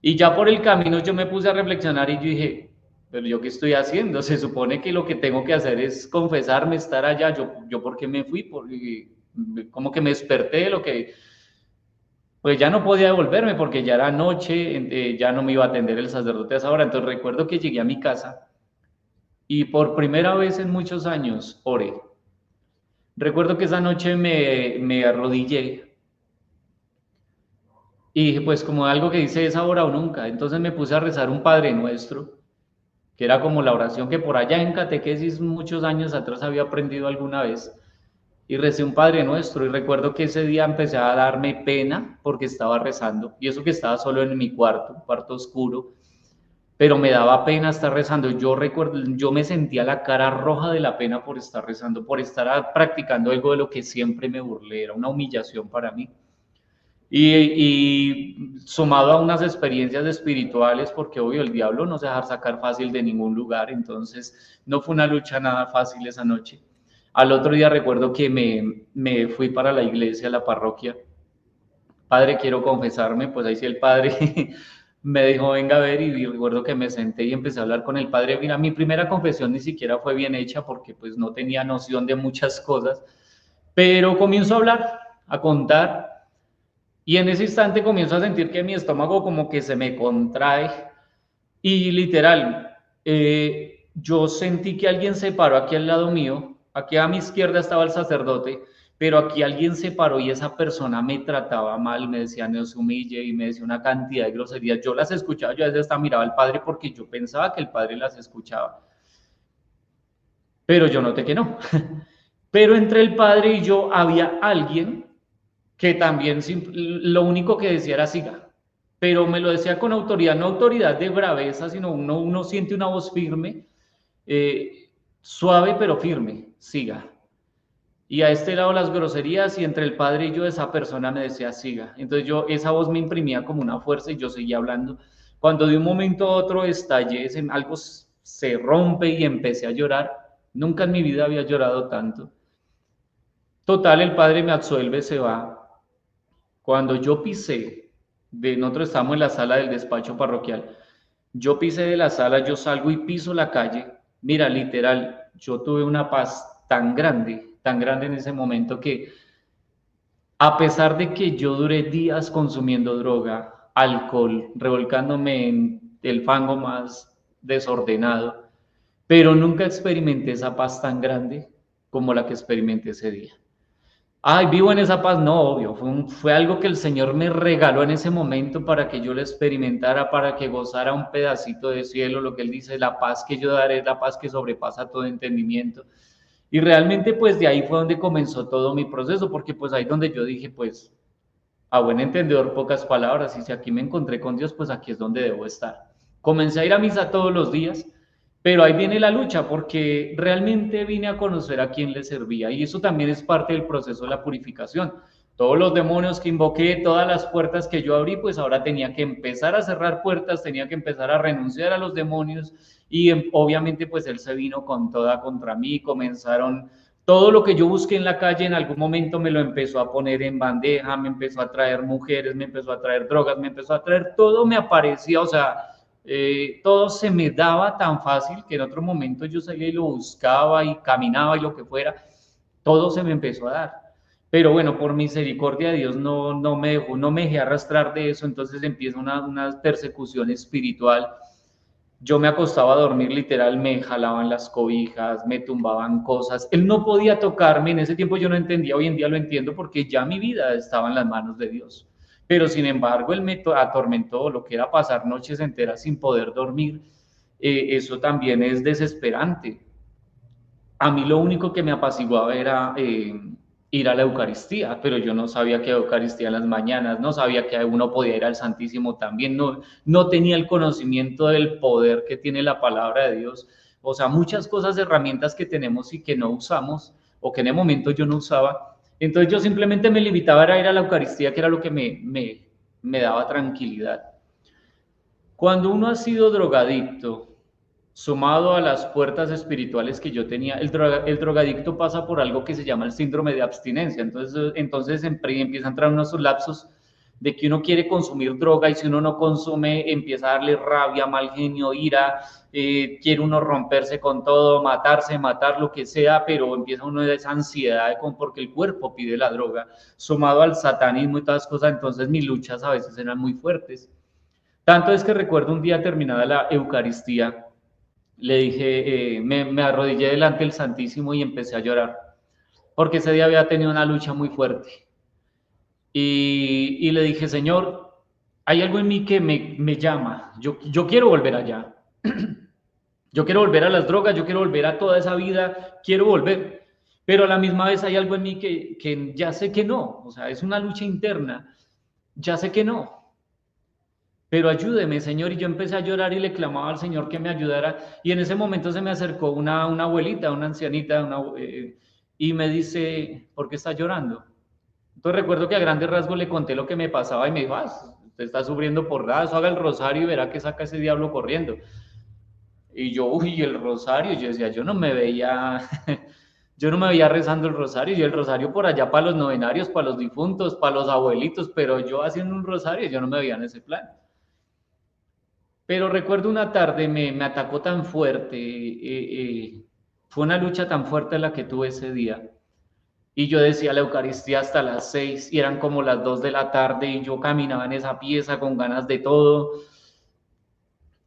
Y ya por el camino yo me puse a reflexionar y yo dije, pero yo qué estoy haciendo, se supone que lo que tengo que hacer es confesarme, estar allá, yo por qué me fui, porque como que me desperté de lo que, pues ya no podía devolverme porque ya era noche, ya no me iba a atender el sacerdote a esa hora, entonces recuerdo que llegué a mi casa y por primera vez en muchos años oré. Recuerdo que esa noche me arrodillé y dije, pues como algo que dice es ahora o nunca, entonces me puse a rezar un Padre Nuestro que era como la oración que por allá en catequesis muchos años atrás había aprendido alguna vez, y recé un Padre Nuestro, y recuerdo que ese día empecé a darme pena porque estaba rezando, y eso que estaba solo en mi cuarto, un cuarto oscuro, pero me daba pena estar rezando. Yo recuerdo, yo me sentía la cara roja de la pena por estar rezando, por estar practicando algo de lo que siempre me burlé, era una humillación para mí. Y sumado a unas experiencias espirituales, porque obvio el diablo no se deja sacar fácil de ningún lugar, entonces no fue una lucha nada fácil esa noche. Al otro día recuerdo que me fui para la iglesia, a la parroquia. Padre, quiero confesarme, pues ahí sí el padre me dijo, venga a ver, y recuerdo que me senté y empecé a hablar con el padre. Mira, mi primera confesión ni siquiera fue bien hecha porque pues no tenía noción de muchas cosas, pero comienzo a hablar, a contar, y en ese instante comienzo a sentir que mi estómago como que se me contrae y literal, yo sentí que alguien se paró aquí al lado mío, aquí a mi izquierda estaba el sacerdote, pero aquí alguien se paró y esa persona me trataba mal, me decía no se humille y me decía una cantidad de groserías. Yo las escuchaba, yo a veces hasta miraba al padre porque yo pensaba que el padre las escuchaba, pero yo noté que no. Pero entre el padre y yo había alguien que también lo único que decía era siga, pero me lo decía con autoridad, no autoridad de braveza, sino uno siente una voz firme, suave pero firme, siga. Y a este lado las groserías y entre el padre y yo esa persona me decía siga. Entonces yo, esa voz me imprimía como una fuerza y yo seguía hablando. Cuando de un momento a otro estallé, algo se rompe y empecé a llorar. Nunca en mi vida había llorado tanto. Total, el padre me absuelve, se va. Cuando yo pisé, nosotros estamos en la sala del despacho parroquial, yo pisé de la sala, yo salgo y piso la calle, mira, literal, yo tuve una paz tan grande en ese momento que a pesar de que yo duré días consumiendo droga, alcohol, revolcándome en el fango más desordenado, pero nunca experimenté esa paz tan grande como la que experimenté ese día. Ay, vivo en esa paz, no, obvio, fue algo que el Señor me regaló en ese momento para que yo lo experimentara, para que gozara un pedacito de cielo, lo que Él dice, la paz que yo daré es la paz que sobrepasa todo entendimiento. Y realmente pues de ahí fue donde comenzó todo mi proceso, porque pues ahí donde yo dije, pues a buen entendedor, pocas palabras, y si aquí me encontré con Dios, pues aquí es donde debo estar. Comencé a ir a misa todos los días, pero ahí viene la lucha, porque realmente vine a conocer a quién le servía, y eso también es parte del proceso de la purificación. Todos los demonios que invoqué, todas las puertas que yo abrí, pues ahora tenía que empezar a cerrar puertas, tenía que empezar a renunciar a los demonios, y obviamente pues él se vino con toda contra mí, comenzaron todo lo que yo busqué en la calle en algún momento me lo empezó a poner en bandeja, me empezó a traer mujeres, me empezó a traer drogas, me empezó a traer todo, me aparecía, o sea, todo se me daba tan fácil que en otro momento yo salía y lo buscaba y caminaba y lo que fuera, todo se me empezó a dar. Pero bueno, por misericordia de Dios no me dejó, no me dejé arrastrar de eso, entonces empieza una persecución espiritual. Yo me acostaba a dormir literal, me jalaban las cobijas, me tumbaban cosas. Él no podía tocarme, en ese tiempo yo no entendía, hoy en día lo entiendo porque ya mi vida estaba en las manos de Dios. pero sin embargo él me atormentó, lo que era pasar noches enteras sin poder dormir. Eso también es desesperante. A mí lo único que me apaciguaba era ir a la Eucaristía, pero yo no sabía que Eucaristía en las mañanas, no sabía que uno podía ir al Santísimo también, no tenía el conocimiento del poder que tiene la palabra de Dios. O sea, muchas cosas, herramientas que tenemos y que no usamos, o que en el momento yo no usaba. Entonces yo simplemente me limitaba a ir a la Eucaristía, que era lo que me daba tranquilidad. Cuando uno ha sido drogadicto, sumado a las puertas espirituales que yo tenía, el drogadicto pasa por algo que se llama el síndrome de abstinencia. Entonces empieza a entrar unos lapsos de que uno quiere consumir droga y si uno no consume empieza a darle rabia, mal genio, ira, quiere uno romperse con todo, matarse, matar lo que sea, pero empieza uno de esa ansiedad porque el cuerpo pide la droga, sumado al satanismo y todas las cosas. Entonces mis luchas a veces eran muy fuertes. Tanto es que recuerdo un día terminada la Eucaristía, le dije, me arrodillé delante del Santísimo y empecé a llorar, porque ese día había tenido una lucha muy fuerte. Y le dije, Señor, hay algo en mí que me llama, yo quiero volver allá, yo quiero volver a las drogas, yo quiero volver a toda esa vida, quiero volver, pero a la misma vez hay algo en mí que ya sé que no, o sea, es una lucha interna, ya sé que no. Pero ayúdeme, Señor. Y yo empecé a llorar y le clamaba al Señor que me ayudara. Y en ese momento se me acercó una abuelita, una ancianita, y me dice, ¿por qué está llorando? Entonces recuerdo que a grandes rasgos le conté lo que me pasaba y me dijo, usted está sufriendo por nada, haga el rosario y verá que saca ese diablo corriendo. Y yo, uy, el rosario, yo decía, yo no me veía, yo no me veía rezando el rosario, y el rosario por allá para los novenarios, para los difuntos, para los abuelitos, pero yo haciendo un rosario, yo no me veía en ese plan. Pero recuerdo una tarde me atacó tan fuerte, fue una lucha tan fuerte la que tuve ese día. Y yo decía la Eucaristía hasta las 6 y eran como las 2 de la tarde y yo caminaba en esa pieza con ganas de todo.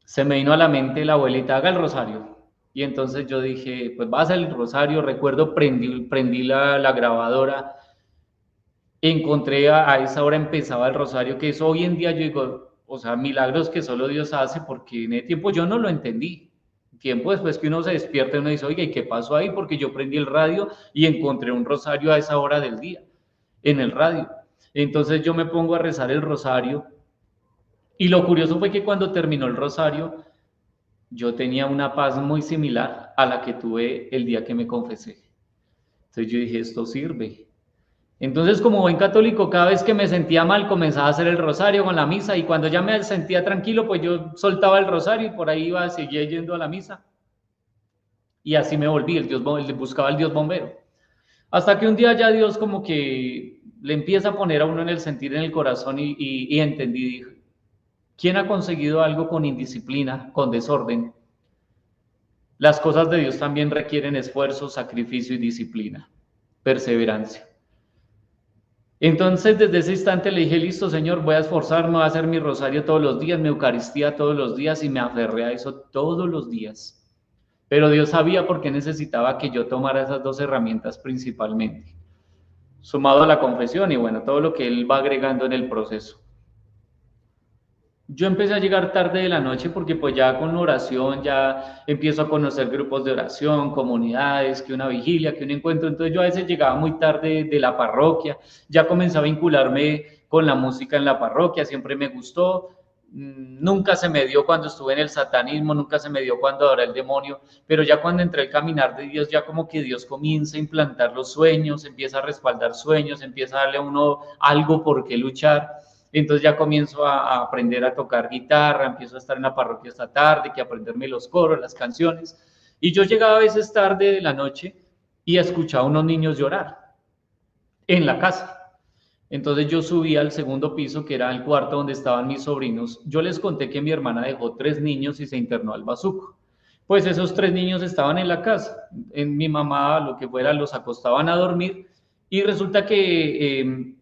Se me vino a la mente la abuelita, haga el rosario. Y entonces yo dije, pues vas al rosario. Recuerdo, prendí la grabadora. Encontré a esa hora empezaba el rosario, que eso hoy en día yo digo, o sea, milagros que solo Dios hace, porque en el tiempo yo no lo entendí. Tiempo después que uno se despierta y uno dice, oiga, ¿y qué pasó ahí? Porque yo prendí el radio y encontré un rosario a esa hora del día, en el radio. Entonces yo me pongo a rezar el rosario y lo curioso fue que cuando terminó el rosario, yo tenía una paz muy similar a la que tuve el día que me confesé. Entonces yo dije, esto sirve. Entonces, como buen católico, cada vez que me sentía mal, comenzaba a hacer el rosario con la misa, y cuando ya me sentía tranquilo, pues yo soltaba el rosario y por ahí iba, seguía yendo a la misa. Y así me volví, buscaba el Dios bombero. Hasta que un día ya Dios como que le empieza a poner a uno en el sentir, en el corazón, y entendí, dije, ¿quién ha conseguido algo con indisciplina, con desorden? Las cosas de Dios también requieren esfuerzo, sacrificio y disciplina, perseverancia. Entonces, desde ese instante le dije, listo, Señor, voy a esforzarme, voy a hacer mi rosario todos los días, mi Eucaristía todos los días, y me aferré a eso todos los días. Pero Dios sabía por qué necesitaba que yo tomara esas dos herramientas principalmente, sumado a la confesión y bueno, todo lo que Él va agregando en el proceso. Yo empecé a llegar tarde de la noche porque pues ya con oración ya empiezo a conocer grupos de oración, comunidades, que una vigilia, que un encuentro. Entonces yo a veces llegaba muy tarde de la parroquia, ya comencé a vincularme con la música en la parroquia, siempre me gustó. Nunca se me dio cuando estuve en el satanismo, nunca se me dio cuando adoré al demonio, pero ya cuando entré al caminar de Dios, ya como que Dios comienza a implantar los sueños, empieza a respaldar sueños, empieza a darle a uno algo por qué luchar. Entonces ya comienzo a aprender a tocar guitarra, empiezo a estar en la parroquia esta tarde, que aprenderme los coros, las canciones. Y yo llegaba a veces tarde de la noche y escuchaba a unos niños llorar en la casa. Entonces yo subí al segundo piso, que era el cuarto donde estaban mis sobrinos. Yo les conté que mi hermana dejó 3 niños y se internó al bazuco. Pues esos 3 niños estaban en la casa. En mi mamá, lo que fuera, los acostaban a dormir y resulta que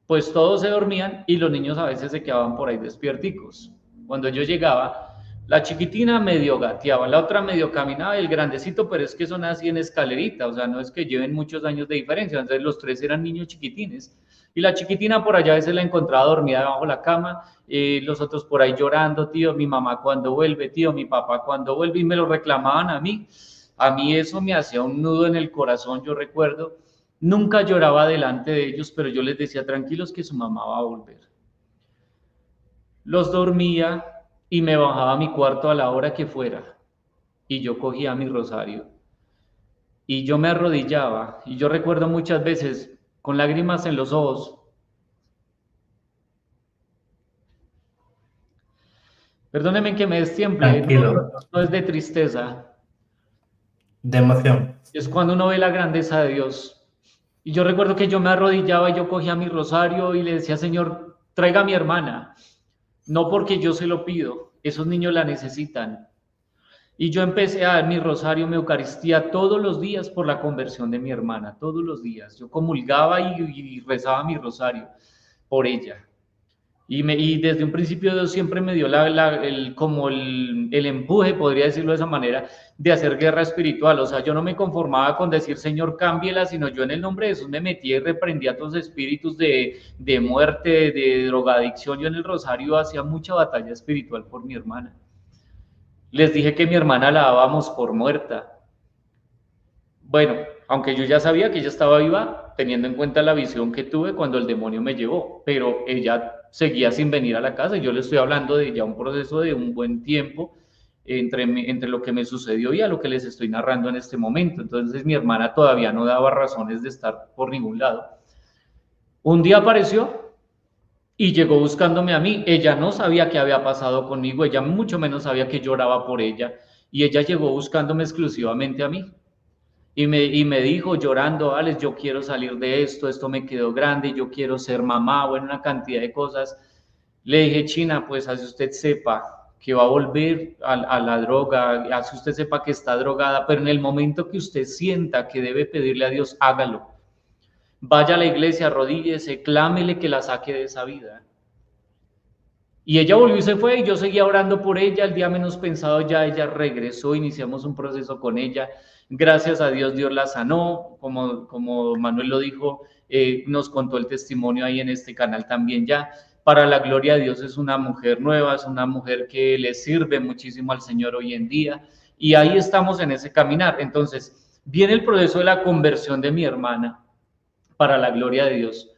pues todos se dormían y los niños a veces se quedaban por ahí despierticos. Cuando yo llegaba, la chiquitina medio gateaba, la otra medio caminaba, y el grandecito, pero es que son así en escalerita, o sea, no es que lleven muchos años de diferencia. Entonces los 3 eran niños chiquitines. Y la chiquitina por allá a veces la encontraba dormida debajo de la cama, los otros por ahí llorando, tío, mi mamá cuando vuelve, tío, mi papá cuando vuelve, y me lo reclamaban a mí. A mí eso me hacía un nudo en el corazón, yo recuerdo. Nunca lloraba delante de ellos, pero yo les decía, tranquilos que su mamá va a volver. Los dormía y me bajaba a mi cuarto a la hora que fuera. Y yo cogía mi rosario. Y yo me arrodillaba. Y yo recuerdo muchas veces, con lágrimas en los ojos, perdónenme que me destiemble, no, Tranquilo, no es de tristeza, de emoción. es cuando uno ve la grandeza de Dios. Y yo recuerdo que yo me arrodillaba y yo cogía mi rosario y le decía, Señor, traiga a mi hermana. No porque yo se lo pido, esos niños la necesitan. Y yo empecé a dar mi rosario, mi Eucaristía todos los días por la conversión de mi hermana, todos los días. Yo comulgaba y rezaba mi rosario por ella. Y desde un principio Dios siempre me dio como el empuje, podría decirlo de esa manera, de hacer guerra espiritual. O sea, yo no me conformaba con decir, Señor, cámbiela, sino yo en el nombre de Jesús me metía y reprendía todos los espíritus de muerte, de drogadicción. Yo en el rosario hacía mucha batalla espiritual por mi hermana. Les dije que mi hermana la dábamos por muerta. Bueno, aunque yo ya sabía que ella estaba viva, teniendo en cuenta la visión que tuve cuando el demonio me llevó, pero ella seguía sin venir a la casa. Yo le estoy hablando de ya un proceso de un buen tiempo entre lo que me sucedió y a lo que les estoy narrando en este momento. Entonces mi hermana todavía no daba razones de estar por ningún lado. Un día apareció y llegó buscándome a mí. Ella no sabía qué había pasado conmigo, ella mucho menos sabía que lloraba por ella, y ella llegó buscándome exclusivamente a mí. Y me dijo llorando, Alex, yo quiero salir de esto me quedó grande, yo quiero ser mamá, bueno, una cantidad de cosas. Le dije, China, pues así usted sepa que va a volver a la droga, así usted sepa que está drogada, pero en el momento que usted sienta que debe pedirle a Dios, hágalo. Vaya a la iglesia, arrodíllese, clámele que la saque de esa vida. Y ella volvió y se fue, y yo seguía orando por ella. El día menos pensado ya ella regresó, iniciamos un proceso con ella. Gracias a Dios, Dios la sanó, como Manuel lo dijo, nos contó el testimonio ahí en este canal también ya. Para la gloria de Dios es una mujer nueva, es una mujer que le sirve muchísimo al Señor hoy en día, y ahí estamos en ese caminar. Entonces, viene el proceso de la conversión de mi hermana, para la gloria de Dios.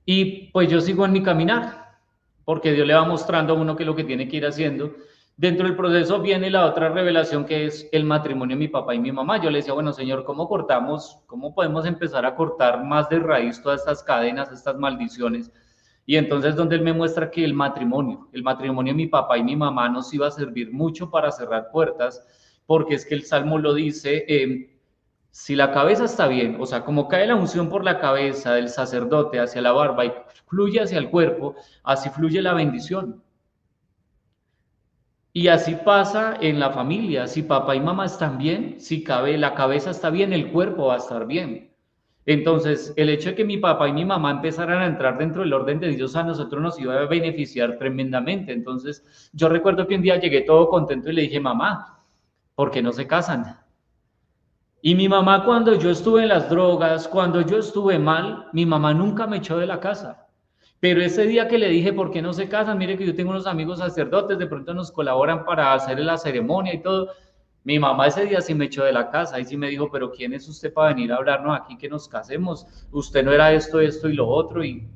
Y pues yo sigo en mi caminar, porque Dios le va mostrando a uno que es lo que tiene que ir haciendo. Dentro del proceso viene la otra revelación, que es el matrimonio de mi papá y mi mamá. Yo le decía, bueno, Señor, ¿cómo cortamos? ¿Cómo podemos empezar a cortar más de raíz todas estas cadenas, estas maldiciones? Y entonces donde él me muestra que el matrimonio de mi papá y mi mamá nos iba a servir mucho para cerrar puertas, porque es que el Salmo lo dice, si la cabeza está bien, o sea, como cae la unción por la cabeza del sacerdote hacia la barba y fluye hacia el cuerpo, así fluye la bendición. Y así pasa en la familia. Si papá y mamá están bien, si la cabeza está bien, el cuerpo va a estar bien. Entonces, el hecho de que mi papá y mi mamá empezaran a entrar dentro del orden de Dios, a nosotros nos iba a beneficiar tremendamente. Entonces, yo recuerdo que un día llegué todo contento y le dije, mamá, ¿por qué no se casan? Y mi mamá, cuando yo estuve en las drogas, cuando yo estuve mal, mi mamá nunca me echó de la casa. Pero ese día que le dije, ¿por qué no se casan? Mire que yo tengo unos amigos sacerdotes, de pronto nos colaboran para hacer la ceremonia y todo. Mi mamá ese día sí me echó de la casa y sí me dijo, pero ¿quién es usted para venir a hablarnos aquí que nos casemos? Usted no era esto, esto y lo otro, y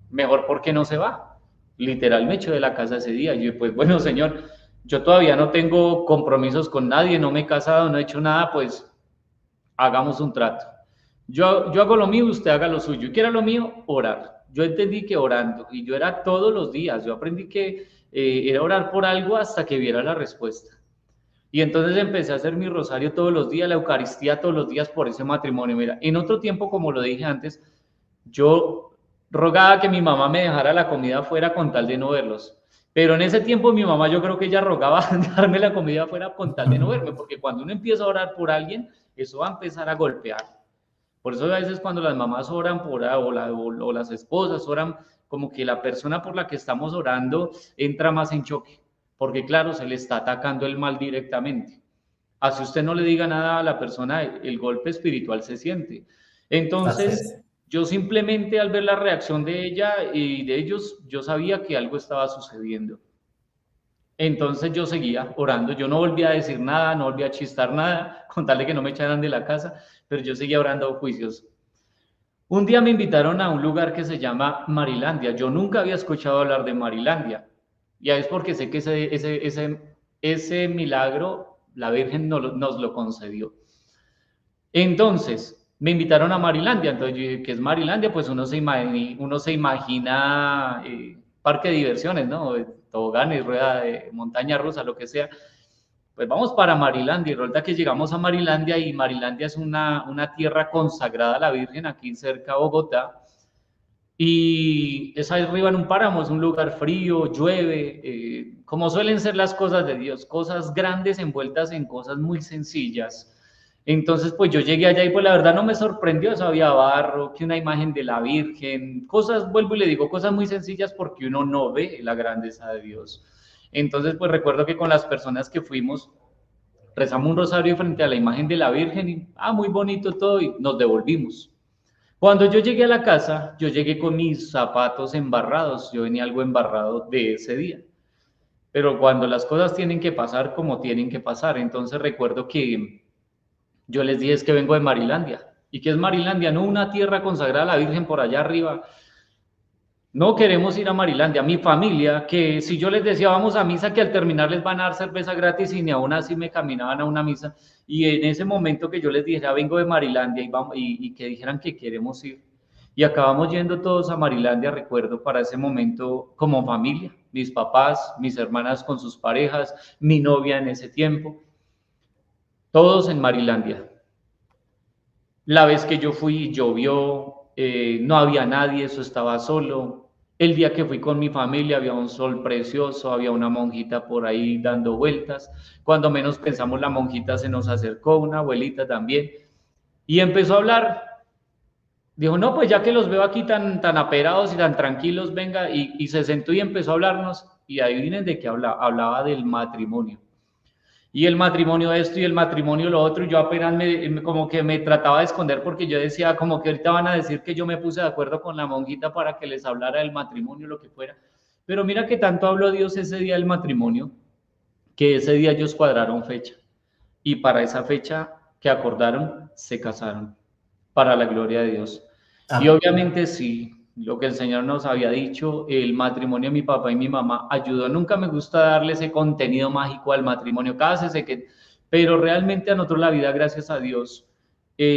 mejor, ¿por qué no se va? Literal me echó de la casa ese día. Y yo, pues bueno, señor, yo todavía no tengo compromisos con nadie, no me he casado, no he hecho nada, pues hagamos un trato. Yo hago lo mío, usted haga lo suyo. ¿Qué era lo mío? Orar. Yo entendí que orando, y yo era todos los días, yo aprendí que era orar por algo hasta que viera la respuesta. Y entonces empecé a hacer mi rosario todos los días, la Eucaristía todos los días por ese matrimonio. Mira, en otro tiempo, como lo dije antes, yo rogaba que mi mamá me dejara la comida afuera con tal de no verlos. Pero en ese tiempo mi mamá, yo creo que ella rogaba darme la comida afuera con tal de no verme, porque cuando uno empieza a orar por alguien, eso va a empezar a golpear. Por eso a veces cuando las mamás oran o las esposas oran, como que la persona por la que estamos orando entra más en choque, porque claro, se le está atacando el mal directamente. Así usted no le diga nada a la persona, el golpe espiritual se siente. Así Entonces, es. Yo simplemente al ver la reacción de ella y de ellos, yo sabía que algo estaba sucediendo. Entonces yo seguía orando, yo no volvía a decir nada, no volvía a chistar nada, con tal de que no me echaran de la casa, pero yo seguía orando juicios. Un día me invitaron a un lugar que se llama Marilandia. Yo nunca había escuchado hablar de Marilandia. Ya es porque sé que ese milagro la Virgen nos lo concedió. Entonces, me invitaron a Marilandia. Entonces, yo dije, ¿qué es Marilandia? Pues uno se imagina parque de diversiones, ¿no? Toboganes, rueda de montaña rusa, lo que sea. Pues vamos para Marilandia. Y resulta que llegamos a Marilandia y Marilandia es una tierra consagrada a la Virgen aquí cerca de Bogotá. Y es arriba en un páramo, es un lugar frío, llueve, como suelen ser las cosas de Dios, cosas grandes envueltas en cosas muy sencillas. Entonces, pues yo llegué allá y pues la verdad no me sorprendió, eso había barro, que una imagen de la Virgen, cosas, vuelvo y le digo, cosas muy sencillas porque uno no ve la grandeza de Dios. Entonces, pues recuerdo que con las personas que fuimos, rezamos un rosario frente a la imagen de la Virgen y, muy bonito todo y nos devolvimos. Cuando yo llegué a la casa, yo llegué con mis zapatos embarrados, yo venía algo embarrado de ese día. Pero cuando las cosas tienen que pasar como tienen que pasar, entonces recuerdo que yo les dije es que vengo de Marilandia. ¿Y qué es Marilandia? No una tierra consagrada a la Virgen por allá arriba. No queremos ir a Marilandia. Mi familia, que si yo les decía vamos a misa, que al terminar les van a dar cerveza gratis y ni aún así me caminaban a una misa. Y en ese momento que yo les dijera vengo de Marilandia y que dijeran que queremos ir. Y acabamos yendo todos a Marilandia, recuerdo, para ese momento como familia. Mis papás, mis hermanas con sus parejas, mi novia en ese tiempo. Todos en Marilandia. La vez que yo fui llovió, no había nadie, eso estaba solo. El día que fui con mi familia había un sol precioso, había una monjita por ahí dando vueltas. Cuando menos pensamos la monjita se nos acercó, una abuelita también, y empezó a hablar. Dijo, no, pues ya que los veo aquí tan aperados y tan tranquilos, venga, y se sentó y empezó a hablarnos, y adivinen de qué hablaba del matrimonio y el matrimonio esto y el matrimonio lo otro, y yo apenas como que me trataba de esconder porque yo decía como que ahorita van a decir que yo me puse de acuerdo con la monjita para que les hablara del matrimonio, lo que fuera. Pero mira que tanto habló Dios ese día del matrimonio, que ese día ellos cuadraron fecha. Y para esa fecha que acordaron, se casaron, para la gloria de Dios. Y obviamente sí, lo que el Señor nos había dicho, el matrimonio de mi papá y mi mamá ayudó. Nunca me gusta darle ese contenido mágico al matrimonio, cásese, pero realmente a nosotros la vida, gracias a Dios,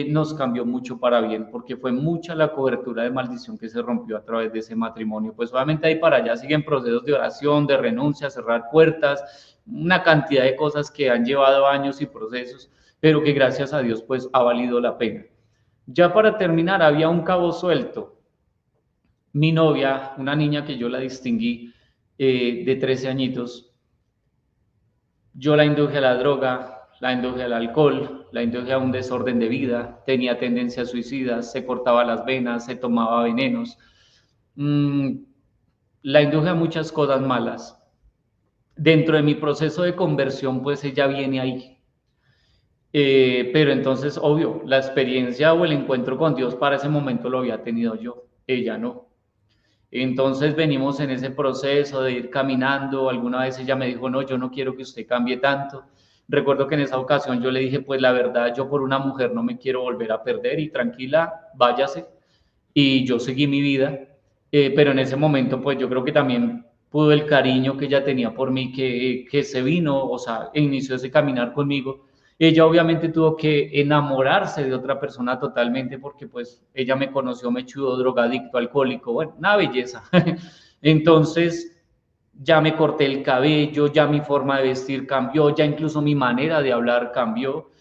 nos cambió mucho para bien, porque fue mucha la cobertura de maldición que se rompió a través de ese matrimonio. Pues obviamente ahí para allá siguen procesos de oración, de renuncia, cerrar puertas, una cantidad de cosas que han llevado años y procesos, pero que gracias a Dios pues ha valido la pena. Ya para terminar, había un cabo suelto. Mi novia, una niña que yo la distinguí de 13 añitos, yo la induje a la droga, la induje al alcohol, la induje a un desorden de vida, tenía tendencias suicidas, se cortaba las venas, se tomaba venenos, la induje a muchas cosas malas. Dentro de mi proceso de conversión, pues ella viene ahí. Pero entonces, obvio, la experiencia o el encuentro con Dios para ese momento lo había tenido yo, ella no. Entonces venimos en ese proceso de ir caminando. Alguna vez ella me dijo, no, yo no quiero que usted cambie tanto. Recuerdo que en esa ocasión yo le dije, pues la verdad, yo por una mujer no me quiero volver a perder y tranquila, váyase. Y yo seguí mi vida, pero en ese momento, pues yo creo que también pudo el cariño que ella tenía por mí, que se vino, o sea, inició ese caminar conmigo. Ella obviamente tuvo que enamorarse de otra persona totalmente porque pues ella me conoció mechudo, drogadicto, alcohólico, bueno, una belleza. Entonces ya me corté el cabello, ya mi forma de vestir cambió, ya incluso mi manera de hablar cambió,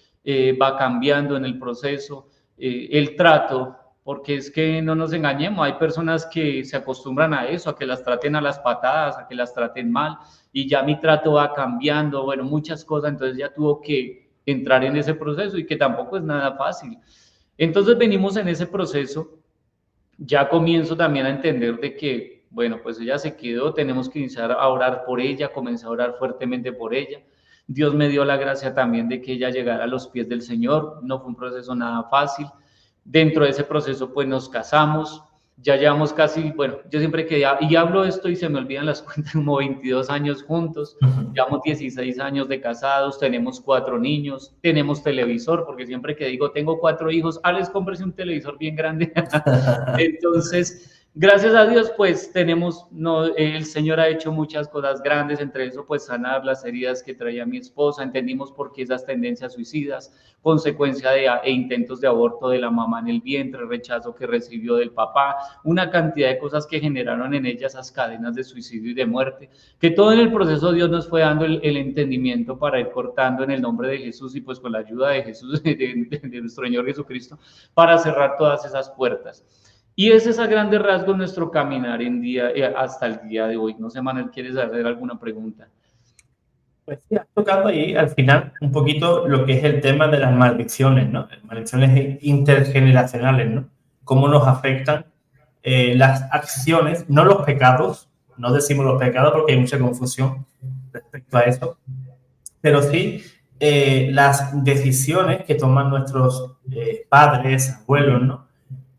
va cambiando en el proceso, el trato, porque es que no nos engañemos, hay personas que se acostumbran a eso, a que las traten a las patadas, a que las traten mal, y ya mi trato va cambiando, bueno, muchas cosas, entonces ya tuvo que entrar en ese proceso y que tampoco es nada fácil. Entonces venimos en ese proceso, ya comienzo también a entender de que, bueno, pues ella se quedó, tenemos que iniciar a orar por ella, comencé a orar fuertemente por ella. Dios me dio la gracia también de que ella llegara a los pies del Señor, no fue un proceso nada fácil. Dentro de ese proceso, pues nos casamos. Ya llevamos casi, bueno, yo siempre que y hablo esto y se me olvidan las cuentas, como 22 años juntos, llevamos 16 años de casados, tenemos 4 niños, tenemos televisor, porque siempre que digo tengo 4 hijos, Alex, cómprese un televisor bien grande. Entonces, gracias a Dios, pues tenemos, no, el Señor ha hecho muchas cosas grandes, entre eso, pues sanar las heridas que traía mi esposa, entendimos por qué esas tendencias suicidas, consecuencia de intentos de aborto de la mamá en el vientre, rechazo que recibió del papá, una cantidad de cosas que generaron en ella esas cadenas de suicidio y de muerte, que todo en el proceso Dios nos fue dando el entendimiento para ir cortando en el nombre de Jesús y pues con la ayuda de Jesús, de nuestro Señor Jesucristo, para cerrar todas esas puertas. Y ese es a grandes rasgos nuestro caminar en día, hasta el día de hoy. No sé, Manuel, ¿quieres hacer alguna pregunta? Pues sí, has tocado ahí al final un poquito lo que es el tema de las maldiciones, ¿no? Maldiciones intergeneracionales, ¿no? Cómo nos afectan las acciones, no los pecados, no decimos los pecados porque hay mucha confusión respecto a eso, pero sí las decisiones que toman nuestros padres, abuelos, ¿no?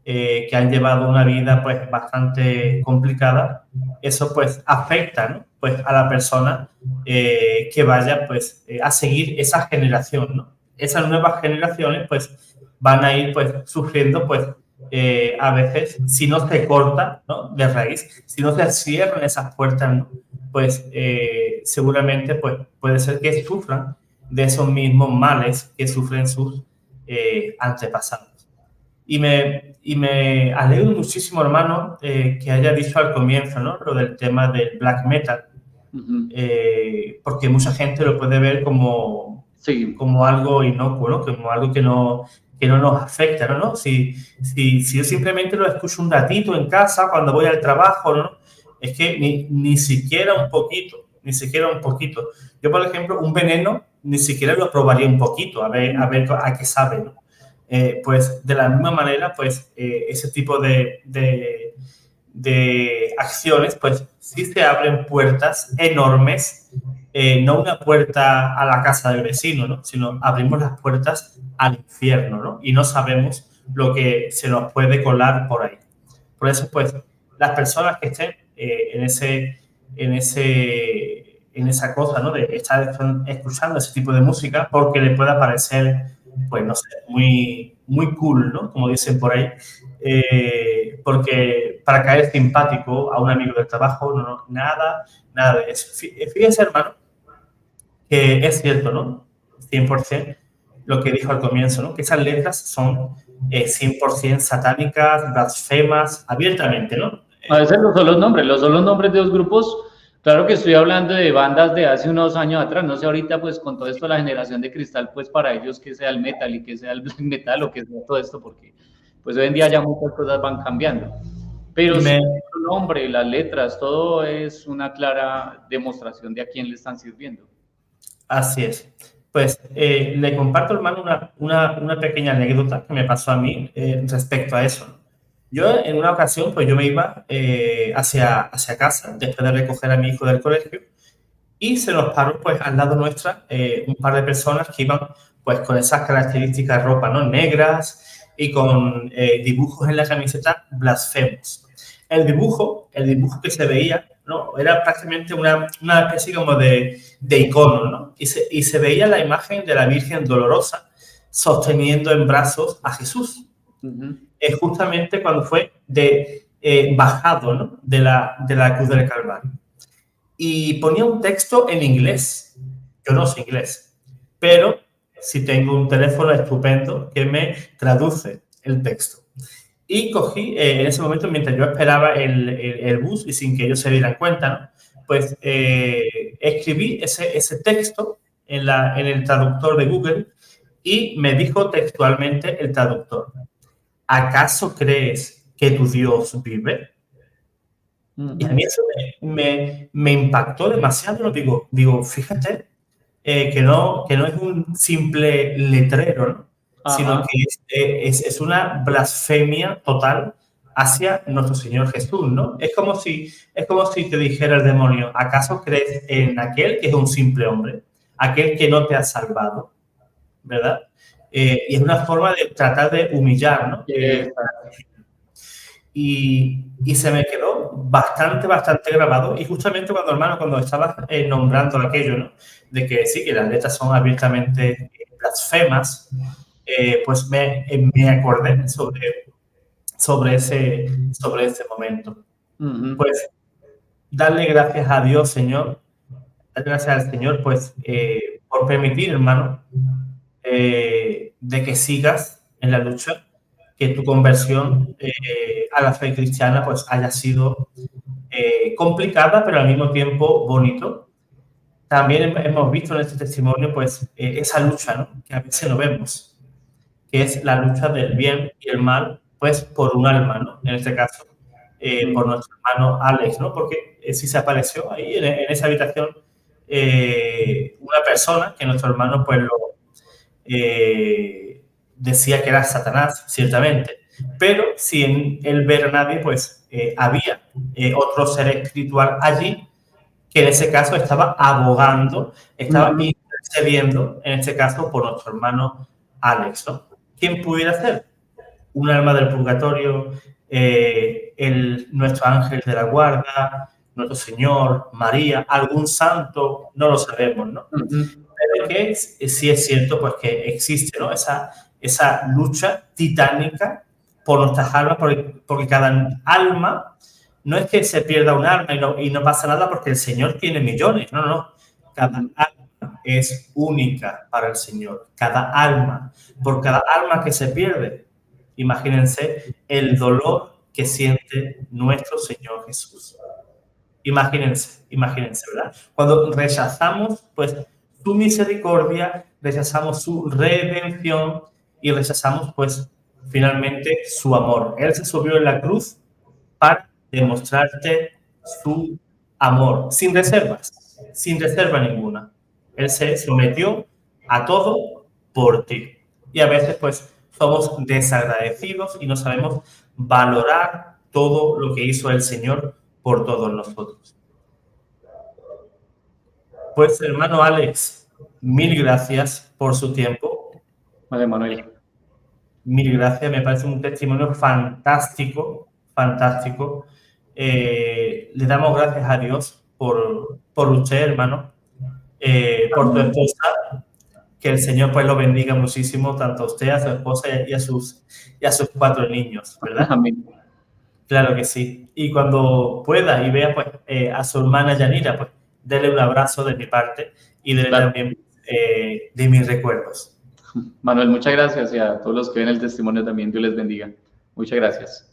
Que han llevado una vida pues bastante complicada, eso pues afecta, ¿no? Pues a la persona que vaya pues a seguir esa generación, ¿no? Esas nuevas generaciones pues van a ir pues sufriendo pues a veces, si no se corta, ¿no? De raíz, si no se cierran esas puertas, ¿no? Pues seguramente pues puede ser que sufran de esos mismos males que sufren sus antepasados. Y me alegro muchísimo, hermano, que haya dicho al comienzo, ¿no? Lo del tema del black metal, porque mucha gente lo puede ver como, sí, como algo inocuo, ¿no? Como algo que no nos afecta, ¿no? Si yo simplemente lo escucho un ratito en casa cuando voy al trabajo, ¿no? Es que ni siquiera un poquito, ni siquiera un poquito. Yo, por ejemplo, un veneno ni siquiera lo probaría un poquito, a ver a qué sabe, ¿no? Pues de la misma manera, pues ese tipo de acciones, pues sí se abren puertas enormes, no una puerta a la casa del vecino, ¿no? Sino abrimos las puertas al infierno, ¿no? Y no sabemos lo que se nos puede colar por ahí. Por eso, pues, las personas que estén en esa cosa, ¿no? De estar escuchando ese tipo de música, porque le pueda parecer, pues no sé, muy cool, ¿no? Como dicen por ahí, porque para caer simpático a un amigo del trabajo, no, nada de eso. Fíjense, hermano, que es cierto, ¿no? 100% lo que dijo al comienzo, ¿no? Que esas letras son 100% satánicas, blasfemas, abiertamente, ¿no? A veces son los nombres de los grupos. Claro que estoy hablando de bandas de hace unos años atrás, no sé ahorita pues con todo esto la generación de cristal, pues para ellos que sea el metal y que sea el black metal o que sea todo esto, porque pues hoy en día ya muchas cosas van cambiando. Pero sí, el nombre, las letras, todo es una clara demostración de a quién le están sirviendo. Así es. Pues le comparto, hermano, una pequeña anécdota que me pasó a mí respecto a eso. Yo en una ocasión, pues yo me iba hacia casa después de recoger a mi hijo del colegio y se nos paró pues al lado nuestra un par de personas que iban pues con esas características de ropa, ¿no? Negras y con dibujos en la camiseta blasfemos. El dibujo que se veía, ¿no? Era prácticamente una especie como de icono, ¿no? Y se veía la imagen de la Virgen Dolorosa sosteniendo en brazos a Jesús. Justamente cuando fue bajado, ¿no? de la cruz del Calvario. Y ponía un texto en inglés. Yo no sé inglés, pero sí tengo un teléfono estupendo que me traduce el texto. Y cogí, en ese momento, mientras yo esperaba el bus y sin que ellos se dieran cuenta, ¿no? Pues escribí ese texto en el traductor de Google y me dijo textualmente el traductor: ¿acaso crees que tu Dios vive? Y a mí eso me impactó demasiado. Digo, fíjate que no es un simple letrero, ¿no? Sino que es una blasfemia total hacia nuestro Señor Jesús, ¿no? Es como si te dijera el demonio: ¿acaso crees en aquel que es un simple hombre? Aquel que no te ha salvado, ¿verdad? y es una forma de tratar de humillar, ¿no? Exacto. Y se me quedó bastante grabado. Y justamente cuando, hermano, cuando estabas nombrando aquello, ¿no? De que sí, que las letras son abiertamente blasfemas, pues me acordé sobre ese momento. Pues darle gracias a Dios, Señor, darle gracias al Señor, pues, por permitir, hermano, de que sigas en la lucha, que tu conversión a la fe cristiana pues haya sido complicada, pero al mismo tiempo bonito. También hemos visto en este testimonio pues esa lucha, ¿no? Que a veces no vemos, que es la lucha del bien y el mal, pues por un alma, ¿no? En este caso, por nuestro hermano Alex, ¿no? Porque sí se apareció ahí en esa habitación una persona que nuestro hermano pues lo decía que era Satanás, ciertamente, pero sin él ver a nadie, pues había otro ser espiritual allí que en ese caso estaba abogando, estaba intercediendo, en este caso, por nuestro hermano Alex, ¿no? ¿Quién pudiera ser? Un alma del purgatorio, nuestro ángel de la guarda, nuestro Señor, María, algún santo, no lo sabemos, ¿no? Pero que sí es cierto pues que existe, ¿no? Esa lucha titánica por nuestras almas, porque cada alma no es que se pierda un alma y no pasa nada porque el Señor tiene millones, no. Cada alma es única para el Señor, cada alma. Por cada alma que se pierde, imagínense el dolor que siente nuestro Señor Jesús. Imagínense, ¿verdad? Cuando rechazamos, pues, su misericordia, rechazamos su redención y rechazamos, pues, finalmente su amor. Él se subió en la cruz para demostrarte su amor, sin reserva ninguna. Él se sometió a todo por ti. Y a veces, pues, somos desagradecidos y no sabemos valorar todo lo que hizo el Señor por todos nosotros. Pues, hermano Alex, mil gracias por su tiempo. Vale, Manuel. Mil gracias, me parece un testimonio fantástico. Le damos gracias a Dios por usted, hermano, por tu esposa, que el Señor pues lo bendiga muchísimo, tanto a usted, a su esposa y a sus 4 niños, ¿verdad? Amén. Claro que sí. Y cuando pueda y vea pues a su hermana Yanira, pues dele un abrazo de mi parte y dele también de mis recuerdos. Manuel, muchas gracias y a todos los que ven el testimonio también, Dios les bendiga. Muchas gracias.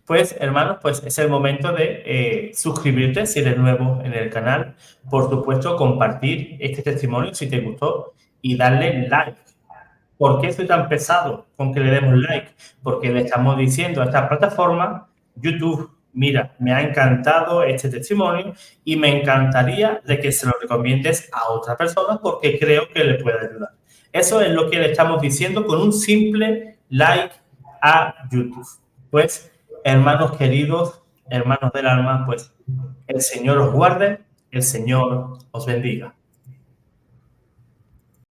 Pues, hermanos, pues es el momento de suscribirte si eres nuevo en el canal. Por supuesto, compartir este testimonio si te gustó y darle like. ¿Por qué soy tan pesado con que le demos like? Porque le estamos diciendo a esta plataforma, YouTube, mira, me ha encantado este testimonio y me encantaría de que se lo recomiendes a otras personas porque creo que le puede ayudar. Eso es lo que le estamos diciendo con un simple like a YouTube. Pues, hermanos queridos, hermanos del alma, pues el Señor os guarde, el Señor os bendiga.